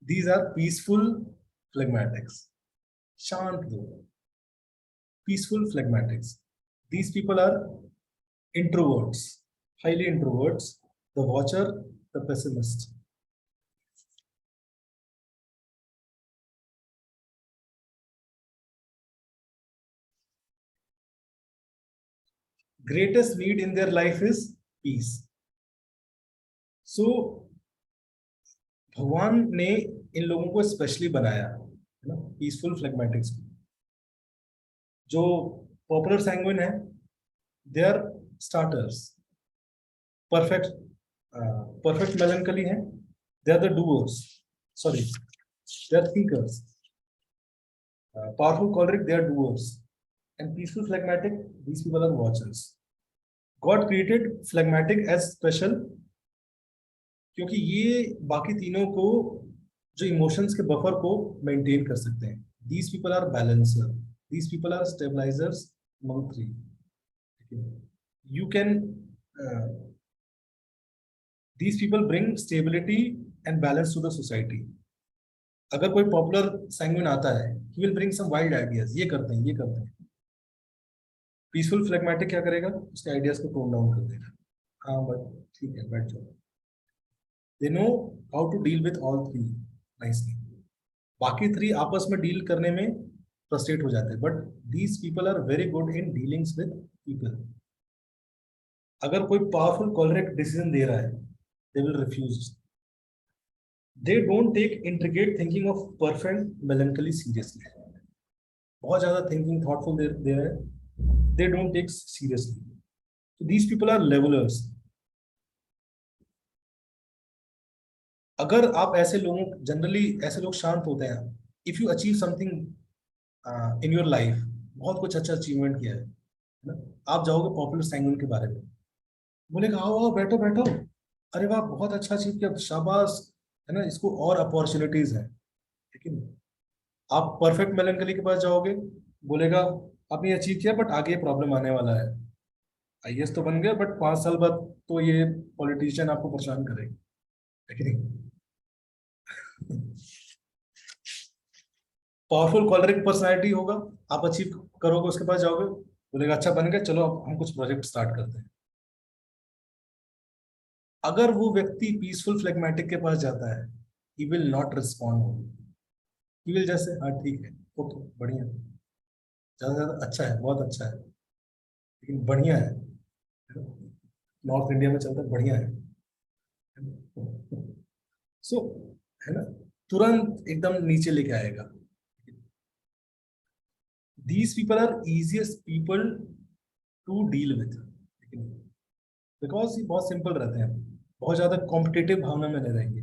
दीज आर पीसफुल फ्लेगमेटिक्स। शांत लोग, peaceful फ्लेगमेटिक्स। These people are introverts, highly introverts, the watcher, the pessimist. Greatest need in their life is peace. So भगवान ने इन लोगों को स्पेशली बनाया है ना, पीसफुल फ्लेगमेटिक्स। जो पॉपुलर सैंग्विन है, they are starters. Perfect perfect melancholy है, they are the doers, sorry, they are thinkers. Powerful choleric, they are doers, and peaceful phlegmatic, these people are watchers. God created phlegmatic as special क्योंकि ये बाकी तीनों को, जो emotions के buffer को maintain कर सकते हैं। These people are balancer, these people are stabilizers among three. You can these people bring stability and balance to the society. अगर कोई पॉपुलर सैंग्विन आता है, he will bring some wild ideas, ये करते हैं, ये करते हैं। पीसफुल फ्लेगमेटिक क्या करेगा, उसके आइडियाज को टोन डाउन कर देगा। हाँ बट ठीक है, बैठ जाओ। They know how to deal with all three nicely. बाकी थ्री आपस में डील करने में फ्रस्ट्रेट हो जाते हैं, but these people are very good in dealings with people. अगर कोई पावरफुल कॉलरेक्ट डिसीजन दे रहा है, they will refuse. They don't take intricate thinking of perfect melancholy seriously. बहुत ज्यादा थिंकिंग थॉटफुल दे रहे हैं, they don't take seriously. So these people are levelers. अगर आप ऐसे लोगों, जनरली ऐसे लोग शांत होते हैं। If you achieve something in your life, बहुत कुछ अच्छा अचीवमेंट किया है ना, आप जाओगे पॉपुलर सैंग्विन के बारे में, बोलेगा आओ आओ बैठो बैठो, अरे वाह बहुत अच्छा अचीव किया, शाबाश, है ना, इसको और अपॉर्चुनिटीज है। लेकिन आप परफेक्ट मेलंकली के पास जाओगे, बोलेगा आपने अचीव किया बट आगे प्रॉब्लम आने वाला है। आईएएस तो बन गया बट 5 साल बाद तो ये पॉलिटिशियन आपको परेशान करेगा, है कि नहीं। पावरफुल कॉलरिक पर्सनालिटी होगा, आप अचीव करोगे, उसके पास जाओगे, बोलेगा अच्छा बन गया, चलो अब हम कुछ प्रोजेक्ट स्टार्ट करते हैं। अगर वो व्यक्ति पीसफुल फ्लेगमेटिक के पास जाता है, he will not respond, he will जैसे हाँ ठीक है, ओके बढ़िया, ज्यादा ज्यादा अच्छा है, बहुत अच्छा है, लेकिन बढ़िया है, नॉर्थ इंडिया में चलता है बढ़िया है। सो है ना, तुरंत एकदम नीचे लेके आएगा। These people are easiest people to deal with, because ये बहुत सिंपल रहते हैं, बहुत ज्यादा कॉम्पिटिटिव भावना में नहीं रहेंगे।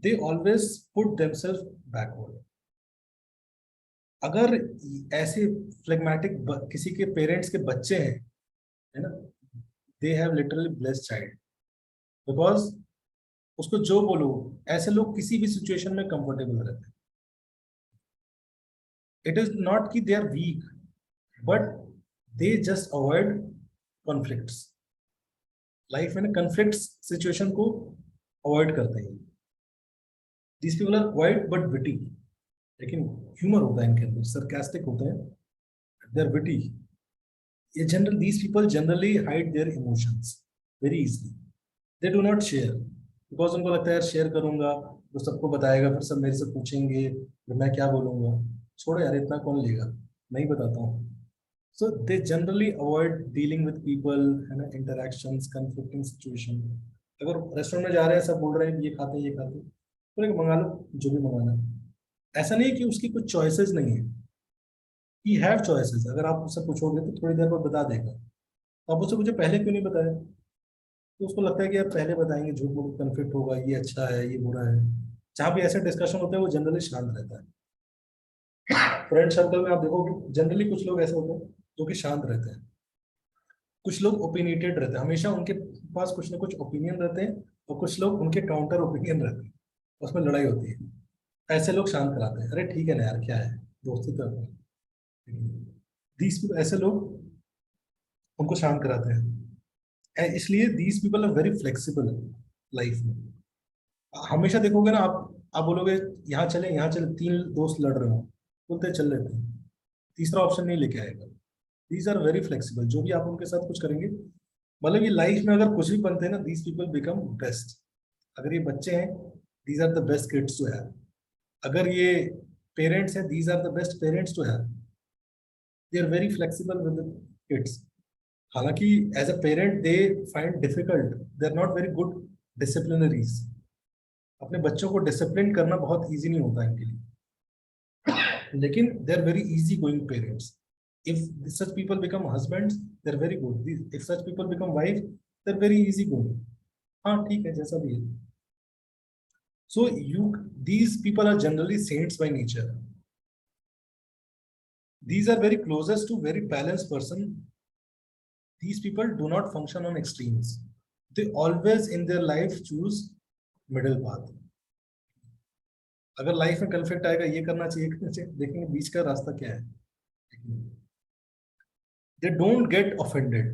They always put themselves backward. अगर ऐसे फ्लेगमेटिक किसी के पेरेंट्स के बच्चे हैं, है ना, they have literally blessed child, because उसको जो बोलो, ऐसे लोग किसी भी सिचुएशन में कंफर्टेबल रहते हैं। इट इज नॉट कि they are weak, but they just avoid conflicts. Life में कॉन्फ्लिक्ट सिचुएशन को अवॉइड करते हैं। This people are quite but witty, लेकिन ह्यूमर होता है इनके अंदर, सरकास्टिक होते हैं, दे आर विटी। ये general these people generally hide their emotions very easily. They do not share, because उनको लगता है यार शेयर करूंगा तो सबको बताएगा, फिर सब मेरे से पूछेंगे, फिर मैं क्या बोलूंगा, छोड़ो यार इतना कौन लेगा, नहीं बताता हूँ। So they generally avoid dealing with people, है ना, interactions, conflicting situation. अगर रेस्टोरेंट में जा रहे हैं, सब बोल रहे हैं ये खाते हैं ये खाते हैं, तो मंगा लो जो भी मंगाना है। ऐसा नहीं है कि उसकी कुछ चॉइसेस नहीं है, ही हैव चॉइसेस। अगर आप उससे पूछोगे तो थोड़ी देर बाद बता देगा। तो आप उससे मुझे पहले क्यों नहीं बताया, तो उसको लगता है कि आप पहले बताएंगे, झूठ मूठ कन्फ्लिक्ट होगा, ये अच्छा है ये बुरा है। जहाँ भी ऐसे डिस्कशन होते हैं वो जनरली शांत रहता है। फ्रेंड सर्कल में आप देखोगे जनरली कुछ लोग ऐसे होते हैं जो कि शांत रहते हैं, कुछ लोग ओपिनियटेड रहते हैं, हमेशा उनके पास कुछ ना कुछ ओपिनियन रहते हैं, और कुछ लोग उनके काउंटर ओपिनियन रहते हैं, उसमें लड़ाई होती है। ऐसे लोग शांत कराते हैं, अरे ठीक है ना यार, क्या है, दोस्ती तो। दीज पीपल, ऐसे लोग उनको शांत कराते हैं। इसलिए these people are very flexible life में। हमेशा देखोगे ना आप बोलोगे यहाँ चले यहाँ चले, तीन दोस्त लड़ रहे हो, बोलते हैं, चल लेते हैं, तीसरा ऑप्शन नहीं लेके आएगा। दीज आर वेरी फ्लेक्सिबल, जो भी आप उनके साथ कुछ करेंगे, मतलब ये लाइफ में अगर कुछ भी बनते हैं ना, दीज पीपल बिकम बेस्ट। अगर ये बच्चे हैं, these are the best kids to have. अगर ये पेरेंट्स हैं, these are the best parents to have. They are very flexible with kids. हालांकि as a parent they find difficult, they are not very good disciplinaries. अपने बच्चों को discipline करना बहुत easy नहीं होता इनके लिए, लेकिन they are very easy going parents. if such people become husbands, they're very good. If such people become wife, they're very easy going. हाँ ठीक है, जैसा भी है। So these people are generally saints by nature. These are very closest to very balanced person. These people do not function on extremes. They always in their life choose middle path. अगर life में conflict आएगा, ये करना चाहिए, करना चाहिए, देखेंगे बीच का रास्ता क्या है। They don't get offended.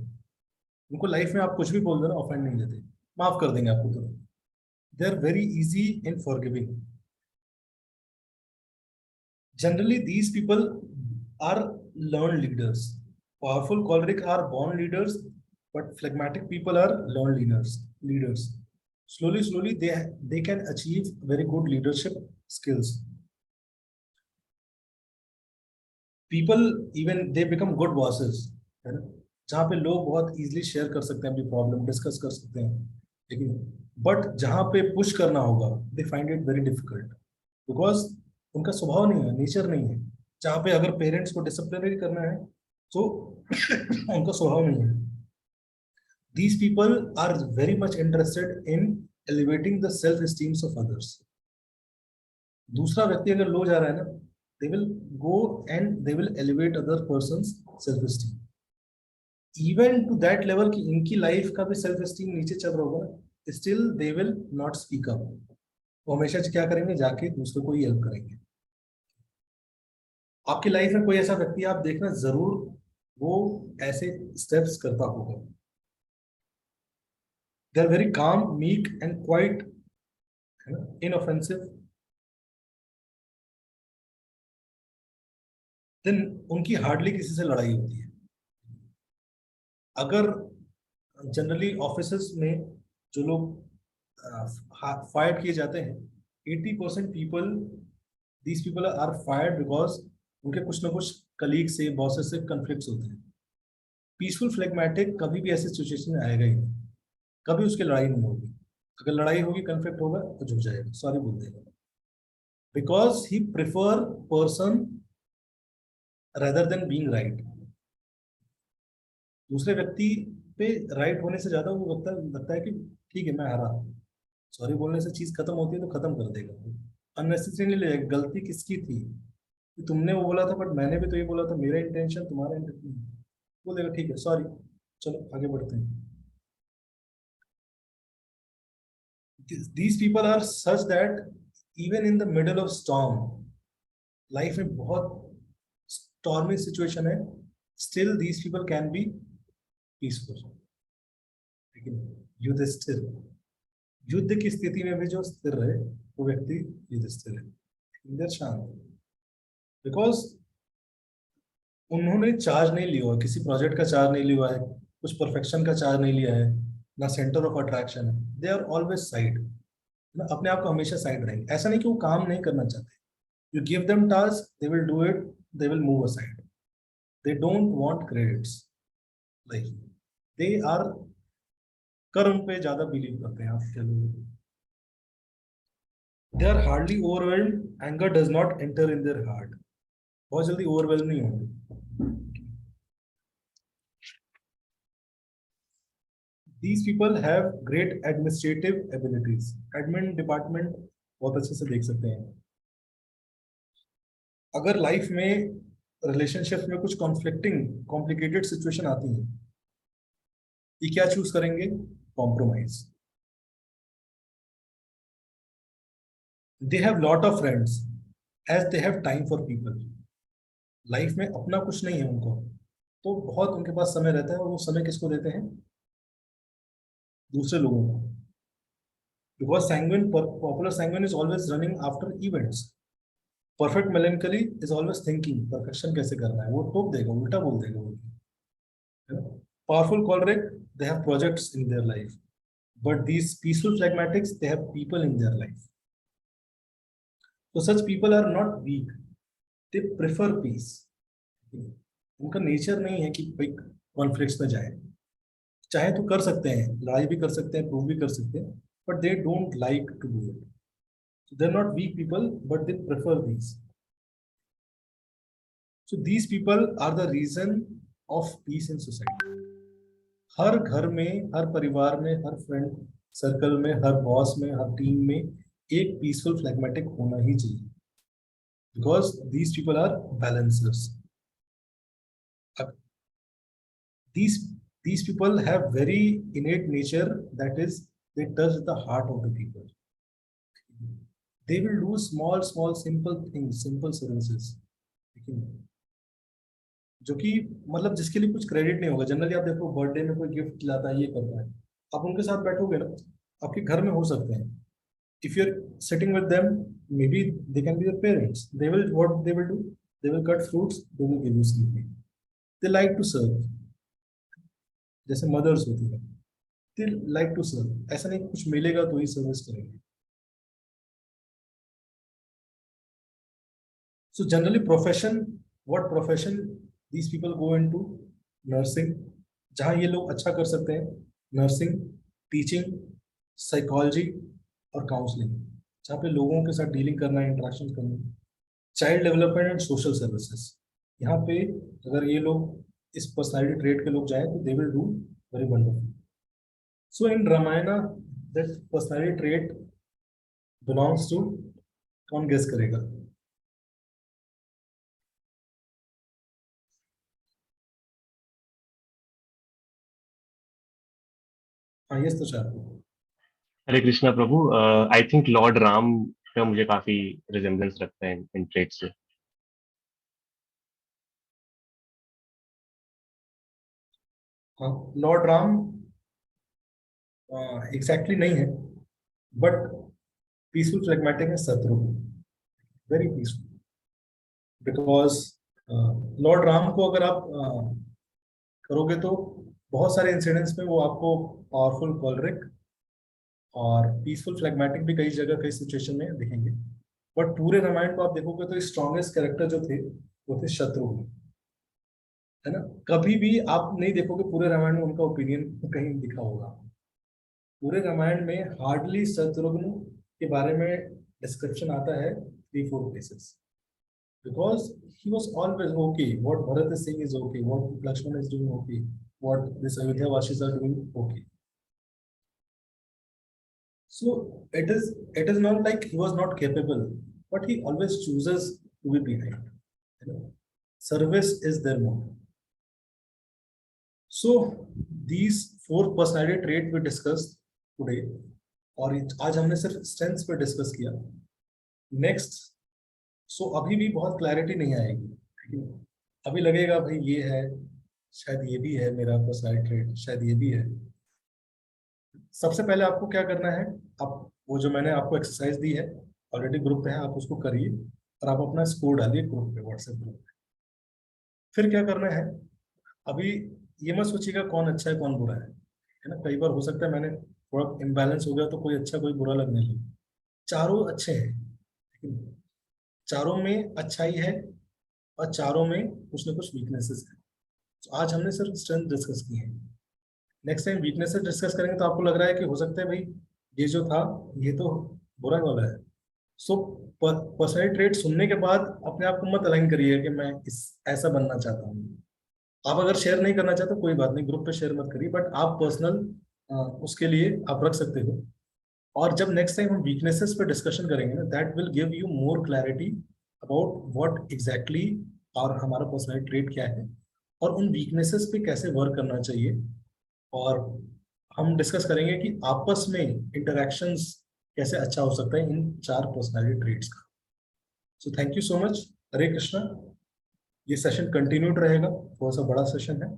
उनको लाइफ में आप कुछ भी बोल दो ना, ऑफेंड नहीं लेते, माफ कर देंगे आपको तुरंत। They are very easy in forgiving. Generally these people are learn leaders. Powerful choleric are born leaders, but phlegmatic people are learned leaders. Slowly they can achieve very good leadership skills. People even they become good bosses, है ना, जहाँ पे लोग बहुत easily share कर सकते हैं, अपनी प्रॉब्लम डिस्कस कर सकते हैं। लेकिन बट जहाँ पे पुश करना होगा, they find it very difficult, because उनका स्वभाव नहीं है, नेचर नहीं है। जहाँ पे अगर पेरेंट्स को डिसिप्लिनरी करना है, तो उनका स्वभाव नहीं है। These people are very much interested in elevating the self esteems of others. दूसरा व्यक्ति अगर लो जा रहा है ना, they will go and they will elevate other person's self esteem, even to that level कि इनकी लाइफ का भी सेल्फ एस्टीम नीचे चल रहा होगा, still they will not speak up. वो हमेशा क्या करेंगे, जाके दूसरों को ही हेल्प करेंगे। आपकी लाइफ में कोई ऐसा व्यक्ति आप देखना जरूर, वो ऐसे स्टेप्स करता होगा। They are very calm, meek and quite inoffensive. Then उनकी हार्डली किसी से लड़ाई होती है। अगर जनरली ऑफिसेस में जो लोग फायर किए जाते हैं, 80% people, these people are fired because उनके कुछ ना कुछ कलीग से, बॉसेस से कन्फ्लिक्ट्स होते हैं। पीसफुल फ्लेगमेटिक कभी भी ऐसी सिचुएशन में आएगा ही नहीं, कभी उसकी लड़ाई नहीं होगी। अगर लड़ाई होगी, कन्फ्लिक्ट होगा, तो झुक जाएगा, सॉरी बोल देगा, because he prefer person rather than being right. दूसरे व्यक्ति पे राइट होने से ज्यादा वो लगता है कि ठीक है मैं हारा, सॉरी बोलने से चीज खत्म होती है, तो खत्म कर देगा। अननेसेसरी नहीं लगेगा, गलती किसकी थी, कि तुमने वो बोला था, बट मैंने भी तो ये बोला था, मेरा इंटेंशन तुम्हारा इंटेंशन, बोलेगा ठीक है सॉरी, चलो आगे बढ़ते हैं। These people are such that even in the middle of storm, life में बहुत स्टॉर्मी सिचुएशन है, still these people can be peaceful. लेकिन युद्ध स्थिर, युद्ध की स्थिति में भी जो स्थिर रहे, वो व्यक्ति युद्ध स्थिर है, इंद्र शांत, बिकॉज उन्होंने चार्ज नहीं लिया है, किसी प्रोजेक्ट का चार्ज नहीं लिया है, कुछ परफेक्शन का चार्ज नहीं लिया है, ना सेंटर ऑफ अट्रैक्शन है। दे आर ऑलवेज साइड, अपने आप को हमेशा साइड रहेंगे। ऐसा नहीं कि वो काम नहीं करना चाहते, you give them task, they will do it, they will move aside. They don't want credits life, they are कर्म पे ज्यादा बिलीव करते हैं। आप कह लो, they are hardly overwhelmed, anger does not enter in their heart, बहुत जल्दी ओवरवेल्म नहीं होंगे। These people have great administrative abilities. Admin department बहुत अच्छे से देख सकते हैं। अगर लाइफ में रिलेशनशिप में कुछ कॉन्फ्लिक्टिंग कॉम्प्लिकेटेड सिचुएशन आती है, ये क्या चूज करेंगे, compromise. They have lot of friends as they have time for people. Life में अपना कुछ नहीं है उनको, तो बहुत उनके पास समय रहता है, और वो समय किसको देते हैं? दूसरे लोगों को। Because sanguine, popular sanguine is always running after events. Perfect melancholy is always thinking perfection कैसे करना है, वो टोक देगा, उल्टा बोल देगा वो, है ना? Powerful choleric, they have projects in their life, but these peaceful phlegmatics, they have people in their life. So such people are not weak, they prefer peace. उनका नेचर नहीं है कि भाई कॉन्फ्लिक्ट्स में जाए, चाहे तो कर सकते हैं, लड़ाई भी कर सकते हैं, प्रूव भी कर सकते हैं, but they don't like to do it. So they're not weak people, but they prefer these. So these people are the reason of peace in society. हर घर में, हर परिवार में, हर फ्रेंड सर्कल में, हर बॉस में, हर टीम में एक पीसफुल फ्लैग्मेटिक होना ही चाहिए, because these people are balancers. these these people have very innate nature, that is they touch the heart of the people. They will do small simple things, simple services, जो कि मतलब जिसके लिए कुछ credit नहीं होगा. जनरली आप देखो बर्थडे में कोई गिफ्ट लाता है, ये करता है, आप उनके साथ बैठोगे ना, आपके घर में हो सकते हैं, if you're sitting with them, maybe they can be your parents, they will, what they will do, they will cut fruits, they will give you something. They like to serve, जैसे मदर्स होती है, they like to serve. ऐसा नहीं कुछ मिलेगा तो ही service करेंगे. So generally profession, what profession these people go into? Nursing, जहाँ ये लोग अच्छा कर सकते हैं, नर्सिंग, टीचिंग, साइकोलॉजी और काउंसलिंग, जहाँ पे लोगों के साथ डीलिंग करना है, इंटरेक्शन करना है, child development and social services. यहाँ पे अगर ये लोग इस पर्सनालिटी ट्रेट के लोग जाए तो they will do very wonderful. So in Ramayana that personality trait belongs to, कौन गेस करेगा? हाँ, यस तो चाहते हैं. Hare Krishna Prabhu. I think Lord Ram का मुझे काफी रिजेम्बलेंस लगता है इन ट्रेट से। हाँ, लॉर्ड राम एग्जैक्टली नहीं है, बट पीसफुल फ्लैग्मेटिक है Shatrughna, very peaceful. Because Lord Ram को अगर आप करोगे तो बहुत सारे इंसिडेंट्स में वो आपको पावरफुल कॉलरिक और पीसफुल फ्लैग्मेटिक भी कई जगह कई सिचुएशन में दिखेंगे. बट पूरे रामायण को आप देखोगे तो स्ट्रॉन्गेस्ट कैरेक्टर जो थे वो थे शत्रुघ्न, है ना? कभी भी आप नहीं देखोगे पूरे रामायण में उनका ओपिनियन कहीं दिखा होगा. पूरे रामायण में हार्डली शत्रुघ्न के बारे में डिस्क्रिप्शन आता है 3-4 places, because he was always okay. What Bharat is saying is okay. What Lakshman is doing okay. What this Ayodhya Vasis are doing okay. So it is not like he was not capable, but he always chooses to be behind. You know, service is their motto. So these 4 personality trait we discussed today, और आज हमने सिर्फ strengths पे discuss किया. Next, सो अभी भी बहुत clarity नहीं आएगी, ठीक है? अभी लगेगा भाई ये है, शायद ये भी है मेरा पर्सनैलिटी ट्रेट, शायद ये भी है. सबसे पहले आपको क्या करना है, आप वो जो मैंने आपको एक्सरसाइज दी है, ऑलरेडी ग्रुप पे है, आप उसको करिए और आप अपना स्कोर डालिए ग्रुप पे, व्हाट्सएप ग्रुप पे. फिर क्या करना है, अभी ये मत सोचिएगा कौन अच्छा है कौन बुरा है ना? कई बार हो सकता है मैंने थोड़ा इम्बैलेंस हो गया तो कोई अच्छा कोई बुरा लगने लगे. चारों अच्छे हैं, ठीक है? चारों में अच्छाई है और चारों में कुछ ना कुछ वीकनेसेस है. तो आज हमने सिर्फ स्ट्रेंथ डिस्कस की है. नेक्स्ट टाइम वीकनेसेस डिस्कस करेंगे तो आपको लग रहा है कि हो सकता है भाई ये जो था ये तो बुरा वाला है. सो पर्सनैलिटी ट्रेट सुनने के बाद अपने आप को मत अलाइन करिए कि मैं इस ऐसा बनना चाहता हूँ. आप अगर शेयर नहीं करना चाहते कोई बात नहीं, ग्रुप पे शेयर मत करिए, बट आप पर्सनल उसके लिए आप रख सकते हो. और जब नेक्स्ट टाइम हम वीकनेसेस पे डिस्कशन करेंगे ना, that will give you more clarity about what exactly और हमारा पर्सनैलिटी ट्रेट क्या है और उन वीकनेसेस पे कैसे वर्क करना चाहिए. और हम डिस्कस करेंगे कि आपस में इंटरेक्शंस कैसे अच्छा हो सकता है इन 4 पर्सनालिटी ट्रेट्स का। So thank you so much. Hare Krishna. ये सेशन कंटिन्यूड रहेगा, थोड़ा सा बड़ा सेशन है।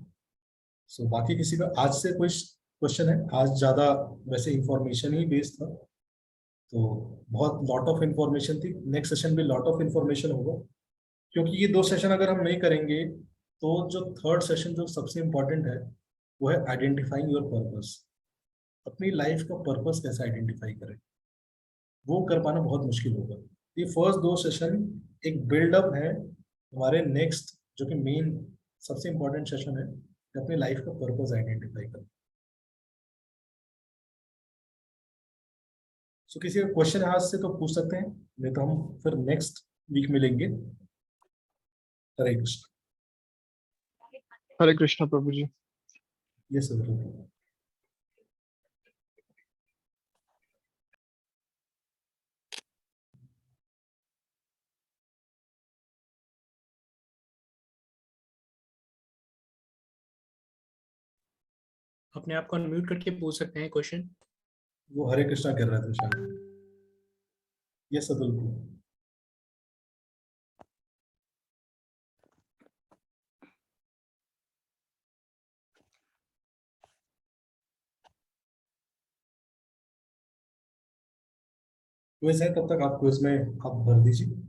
सो बाकी किसी का आज से कोई क्वेश्चन है? आज ज्यादा वैसे इंफॉर्मेशन ही बेस्ड था, तो बहुत लॉट ऑफ इंफॉर्मेशन थी। नेक्स्ट सेशन भी लॉट ऑफ इंफॉर्मेशन होगा, क्योंकि ये 2 सेशन अगर हम नहीं करेंगे तो जो थर्ड सेशन जो सबसे इम्पोर्टेंट है वो है आइडेंटिफाइंग योर पर्पस। अपनी लाइफ का पर्पस कैसे आइडेंटिफाई करें, वो कर पाना बहुत मुश्किल होगा। ये फर्स्ट 2 सेशन एक बिल्डअप है हमारे नेक्स्ट, जो कि मेन सबसे इम्पोर्टेंट सेशन है कि अपनी लाइफ का पर्पस आइडेंटिफाई करें। सो किसी का क्वेश्चन है आज से तो पूछ सकते हैं, नहीं तो हम फिर नेक्स्ट वीक मिलेंगे। हरे कृष्ण। हरे कृष्णा प्रभु जी। ये सब अपने आप को अनम्यूट करके पूछ सकते हैं क्वेश्चन। वो हरे कृष्णा कर रहे थे शायद। ये सदुल को क्विज है, तब तक आप क्विज में आप भर दीजिए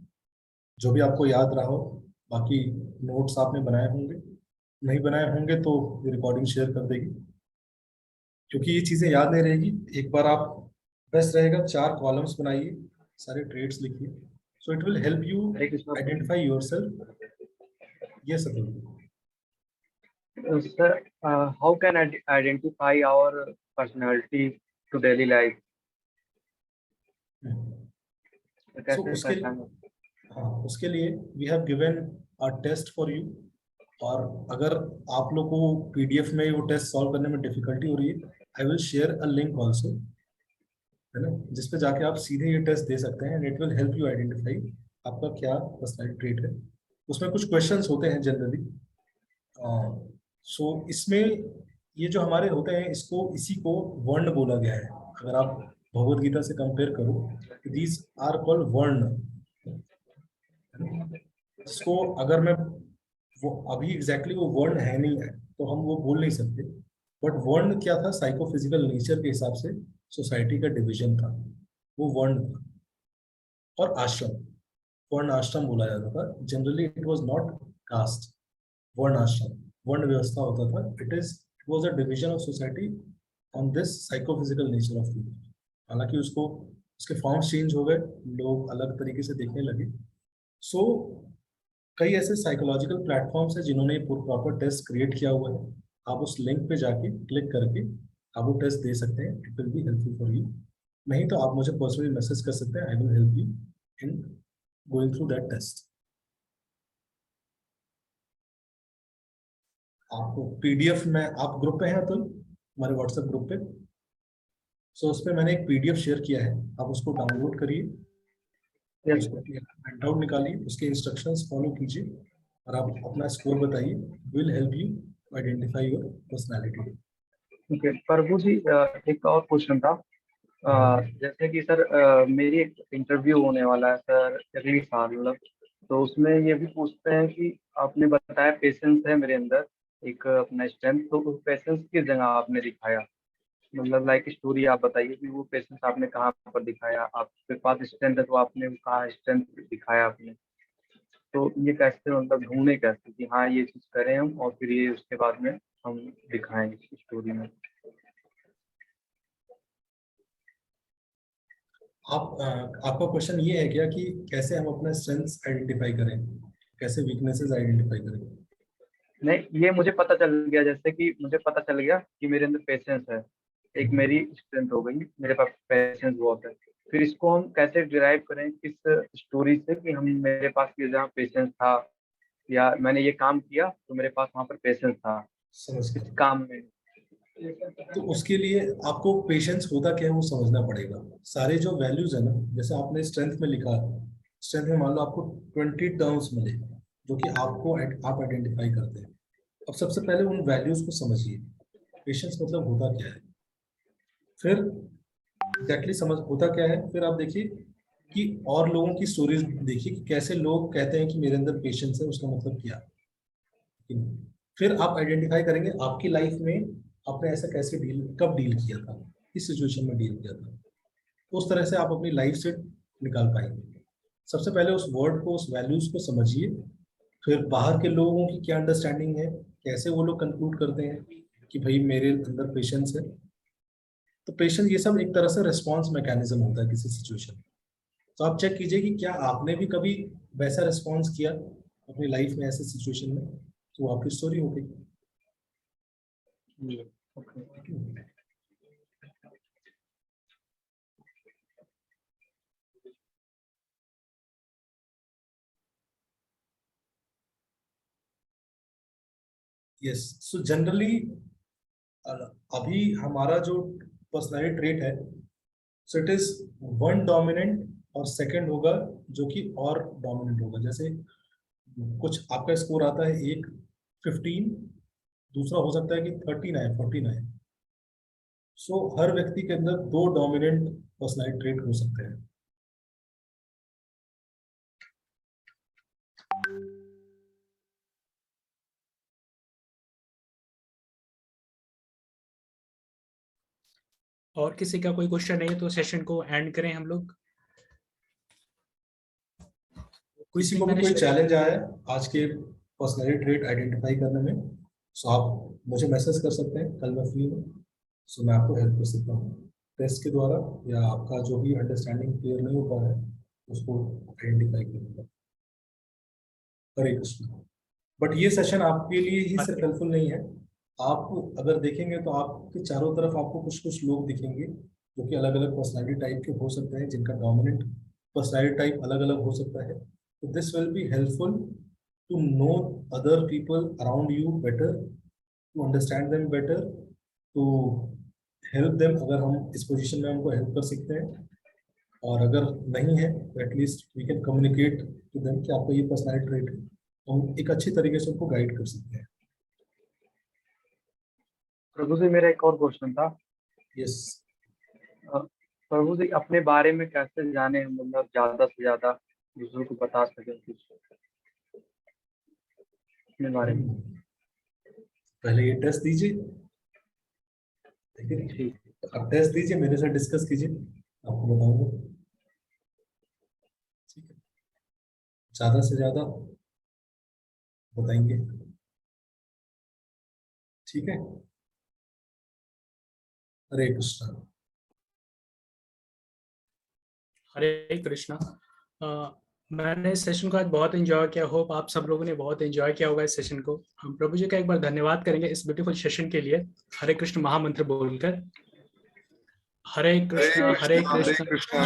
जो भी आपको याद रहा हो। बाकी नोट्स आपने बनाए होंगे, नहीं बनाए होंगे तो ये रिकॉर्डिंग शेयर कर देगी, क्योंकि ये चीज़ें याद नहीं रहेगी। एक बार आप बेस्ट रहेगा 4 कॉलम्स बनाइए, सारे ट्रेड्स लिखिए, so it will help you Hare Krishna identify yourself. ये सब sir, how can I identify our personality to daily life? सो कैसे उसके पहचानें? हाँ, उसके लिए we have given a test for you. और अगर आप लोग को पीडीएफ में वो टेस्ट सॉल्व करने में डिफिकल्टी हो रही है, I will share a link also, है ना, जिसपे जाके आप सीधे ये टेस्ट दे सकते हैं and it will help you identify आपका क्या पर्सनैलिटी ट्रेट है। उसमें कुछ क्वेश्चंस होते हैं जनरली। सो इसमें ये जो हमारे होते हैं, इसको इसी को वर्ण बोला गया है। अगर आप भगवत गीता से कंपेयर करो, दीज आर कॉल्ड वर्ण। इसको अगर मैं वो अभी एग्जैक्टली वो वर्ण है नहीं है तो हम वो बोल नहीं सकते, बट वर्ण क्या था, साइकोफिजिकल नेचर के हिसाब से सोसाइटी का डिवीजन था, वो वर्ण था। और आश्रम, वर्ण आश्रम बोला जाता था। Generally it was not caste, वर्ण आश्रम, वर्ण व्यवस्था होता था। It was a division of society on this psychophysical nature of people. हालांकि उसको उसके फॉर्म्स चेंज हो गए, लोग अलग तरीके से देखने लगे। सो कई ऐसे साइकोलॉजिकल प्लेटफॉर्म्स हैं जिन्होंने प्रॉपर टेस्ट क्रिएट किया हुआ है। आप उस लिंक पे जाके क्लिक करके आप वो टेस्ट दे सकते हैं, it will be helpful for you. नहीं तो आप मुझे पर्सनली मैसेज कर सकते हैं, I will help you in going through that test. आपको पीडीएफ में, आप ग्रुप पे हैं तो हमारे व्हाट्सएप ग्रुप पे, सो उस पर मैंने एक पीडीएफ शेयर किया है, आप उसको डाउनलोड करिए, Yes, उसको प्रिंट आउट निकालिए, उसके इंस्ट्रक्शंस फॉलो कीजिए और आप अपना स्कोर बताइए। Will help you identify your personality. Okay प्रभु जी, एक और क्वेश्चन था। जैसे कि सर, मेरी एक इंटरव्यू होने वाला है सर अगली साल, मतलब तो उसमें ये भी पूछते हैं कि आपने बताया पेशेंस है मेरे अंदर, एक अपना स्ट्रेंथ, तो उस पेशेंस की जगह आपने दिखाया, मतलब लाइक स्टोरी आप बताइए कि वो पेशेंस आपने कहाँ पर दिखाया, आपके पास स्ट्रेंथ है तो आपने कहाँ स्ट्रेंथ दिखाया आपने, तो ये कैसे, मतलब ढूंढे कैसे कि हाँ ये चीज करें हम और फिर ये उसके बाद में हम दिखाएं इस स्टोरी में। आपका क्वेश्चन ये है क्या कि कैसे हम अपना स्ट्रेंथ्स आइडेंटिफाई करें, कैसे वीकनेसेस आइडेंटिफाई करें? नहीं, ये मुझे पता चल गया, जैसे कि मुझे पता चल गया कि मेरे अंदर पेशेंस है, एक मेरी स्ट्रेंथ हो गई, मेरे पास पेशेंस बहुत है। फिर इसको हम कैसे डिराइव करें किस स्टोरी से कि हम, मेरे पास ये जहाँ पेशेंस था या मैंने ये काम किया तो मेरे पास वहाँ पर पेशेंस था समझ इस गए। काम में। तो उसके लिए आपको पेशेंस होता क्या है वो समझना पड़ेगा। सारे जो वैल्यूज है ना, जैसे आपने स्ट्रेंथ में लिखा, स्ट्रेंथ में मान लो आपको 20 टर्म्स मिले जो कि आप आइडेंटिफाई करते हैं। अब सबसे पहले उन वैल्यूज को समझिए, पेशेंस मतलब होता क्या है। फिर एग्जैक्टली समझ होता क्या है। फिर आप देखिए कि और लोगों की स्टोरीज देखिए कि कैसे लोग कहते हैं कि मेरे अंदर पेशेंस है, उसका मतलब क्या है। फिर आप आइडेंटिफाई करेंगे आपकी लाइफ में आपने ऐसा कैसे डील, कब डील किया था, किस सिचुएशन में डील किया था। उस तरह से आप अपनी लाइफ से निकाल पाएंगे। सबसे पहले उस वर्ड को, उस वैल्यूज को समझिए। फिर बाहर के लोगों की क्या अंडरस्टैंडिंग है, कैसे वो लोग कंक्लूड करते हैं कि भाई मेरे अंदर पेशेंस है। तो पेशेंस ये सब एक तरह से रिस्पॉन्स मैकेनिज्म होता है किसी सिचुएशन में। तो आप चेक कीजिए कि क्या आपने भी कभी वैसा रिस्पॉन्स किया अपनी लाइफ में ऐसे सिचुएशन में, तो वो आपकी स्टोरी हो गई। ओके। यस, सो जनरली अभी हमारा जो पर्सनैलिटी ट्रेट है, so it is one dominant और सेकंड होगा जो कि और डोमिनेंट होगा। जैसे कुछ आपका स्कोर आता है एक 15, दूसरा हो सकता है कि 13 आए, 14 आए। सो हर व्यक्ति के अंदर दो डोमिनेंट पर्सनैलिटी ट्रेट हो सकते हैं। और किसी का कोई क्वेश्चन नहीं है तो सेशन को एंड करें हम लोग। किसी को भी कोई चैलेंज आया है आज के पर्सनैलिटी ट्रेट आइडेंटिफाई करने में, सो आप मुझे मैसेज कर सकते हैं, कल मैं फ्री हूँ। सो मैं आपको हेल्प कर सकता हूँ टेस्ट के द्वारा, या आपका जो भी अंडरस्टैंडिंग क्लियर नहीं हो पा रहा है उसको आइडेंटिफाई करूँगा। हरे कृष्ण। बट ये सेशन आपके लिए ही सिर्फ हेल्पफुल नहीं है। आप अगर देखेंगे तो आपके चारों तरफ आपको कुछ कुछ लोग दिखेंगे जो कि अलग अलग पर्सनैलिटी टाइप के हो सकते हैं, जिनका डोमिनेंट पर्सनैलिटी टाइप अलग अलग हो सकता है। तो this will be helpful to know other people around you better, to understand them better, to help them. अगर हम इस पोजीशन में उनको हेल्प कर सकते हैं, और अगर नहीं है तो at least we can communicate to them कि आपका ये पर्सनैलिटी ट्रेट है, हम एक अच्छी तरीके से उनको गाइड कर सकते हैं। प्रभु जी मेरा एक और क्वेश्चन था। यस, प्रभु जी अपने बारे में कैसे जाने, मतलब ज्यादा से ज्यादा दूसरों को बता सके कुछ अपने बारे में। पहले ये टेस्ट दीजिए, ठीक है? ठीक। आप टेस्ट दीजिए, मेरे साथ डिस्कस कीजिए, आपको बताऊंगा। ठीक है, ज्यादा से ज्यादा बताएंगे, ठीक है। हरे कृष्णा। हरे कृष्णा। मैंने इस सेशन को आज बहुत एंजॉय किया। होप आप सब लोगों ने बहुत एंजॉय किया होगा इस सेशन को। हम प्रभु जी का एक बार धन्यवाद करेंगे इस ब्यूटीफुल सेशन के लिए, हरे कृष्ण महामंत्र बोलकर। हरे कृष्ण हरे कृष्ण कृष्ण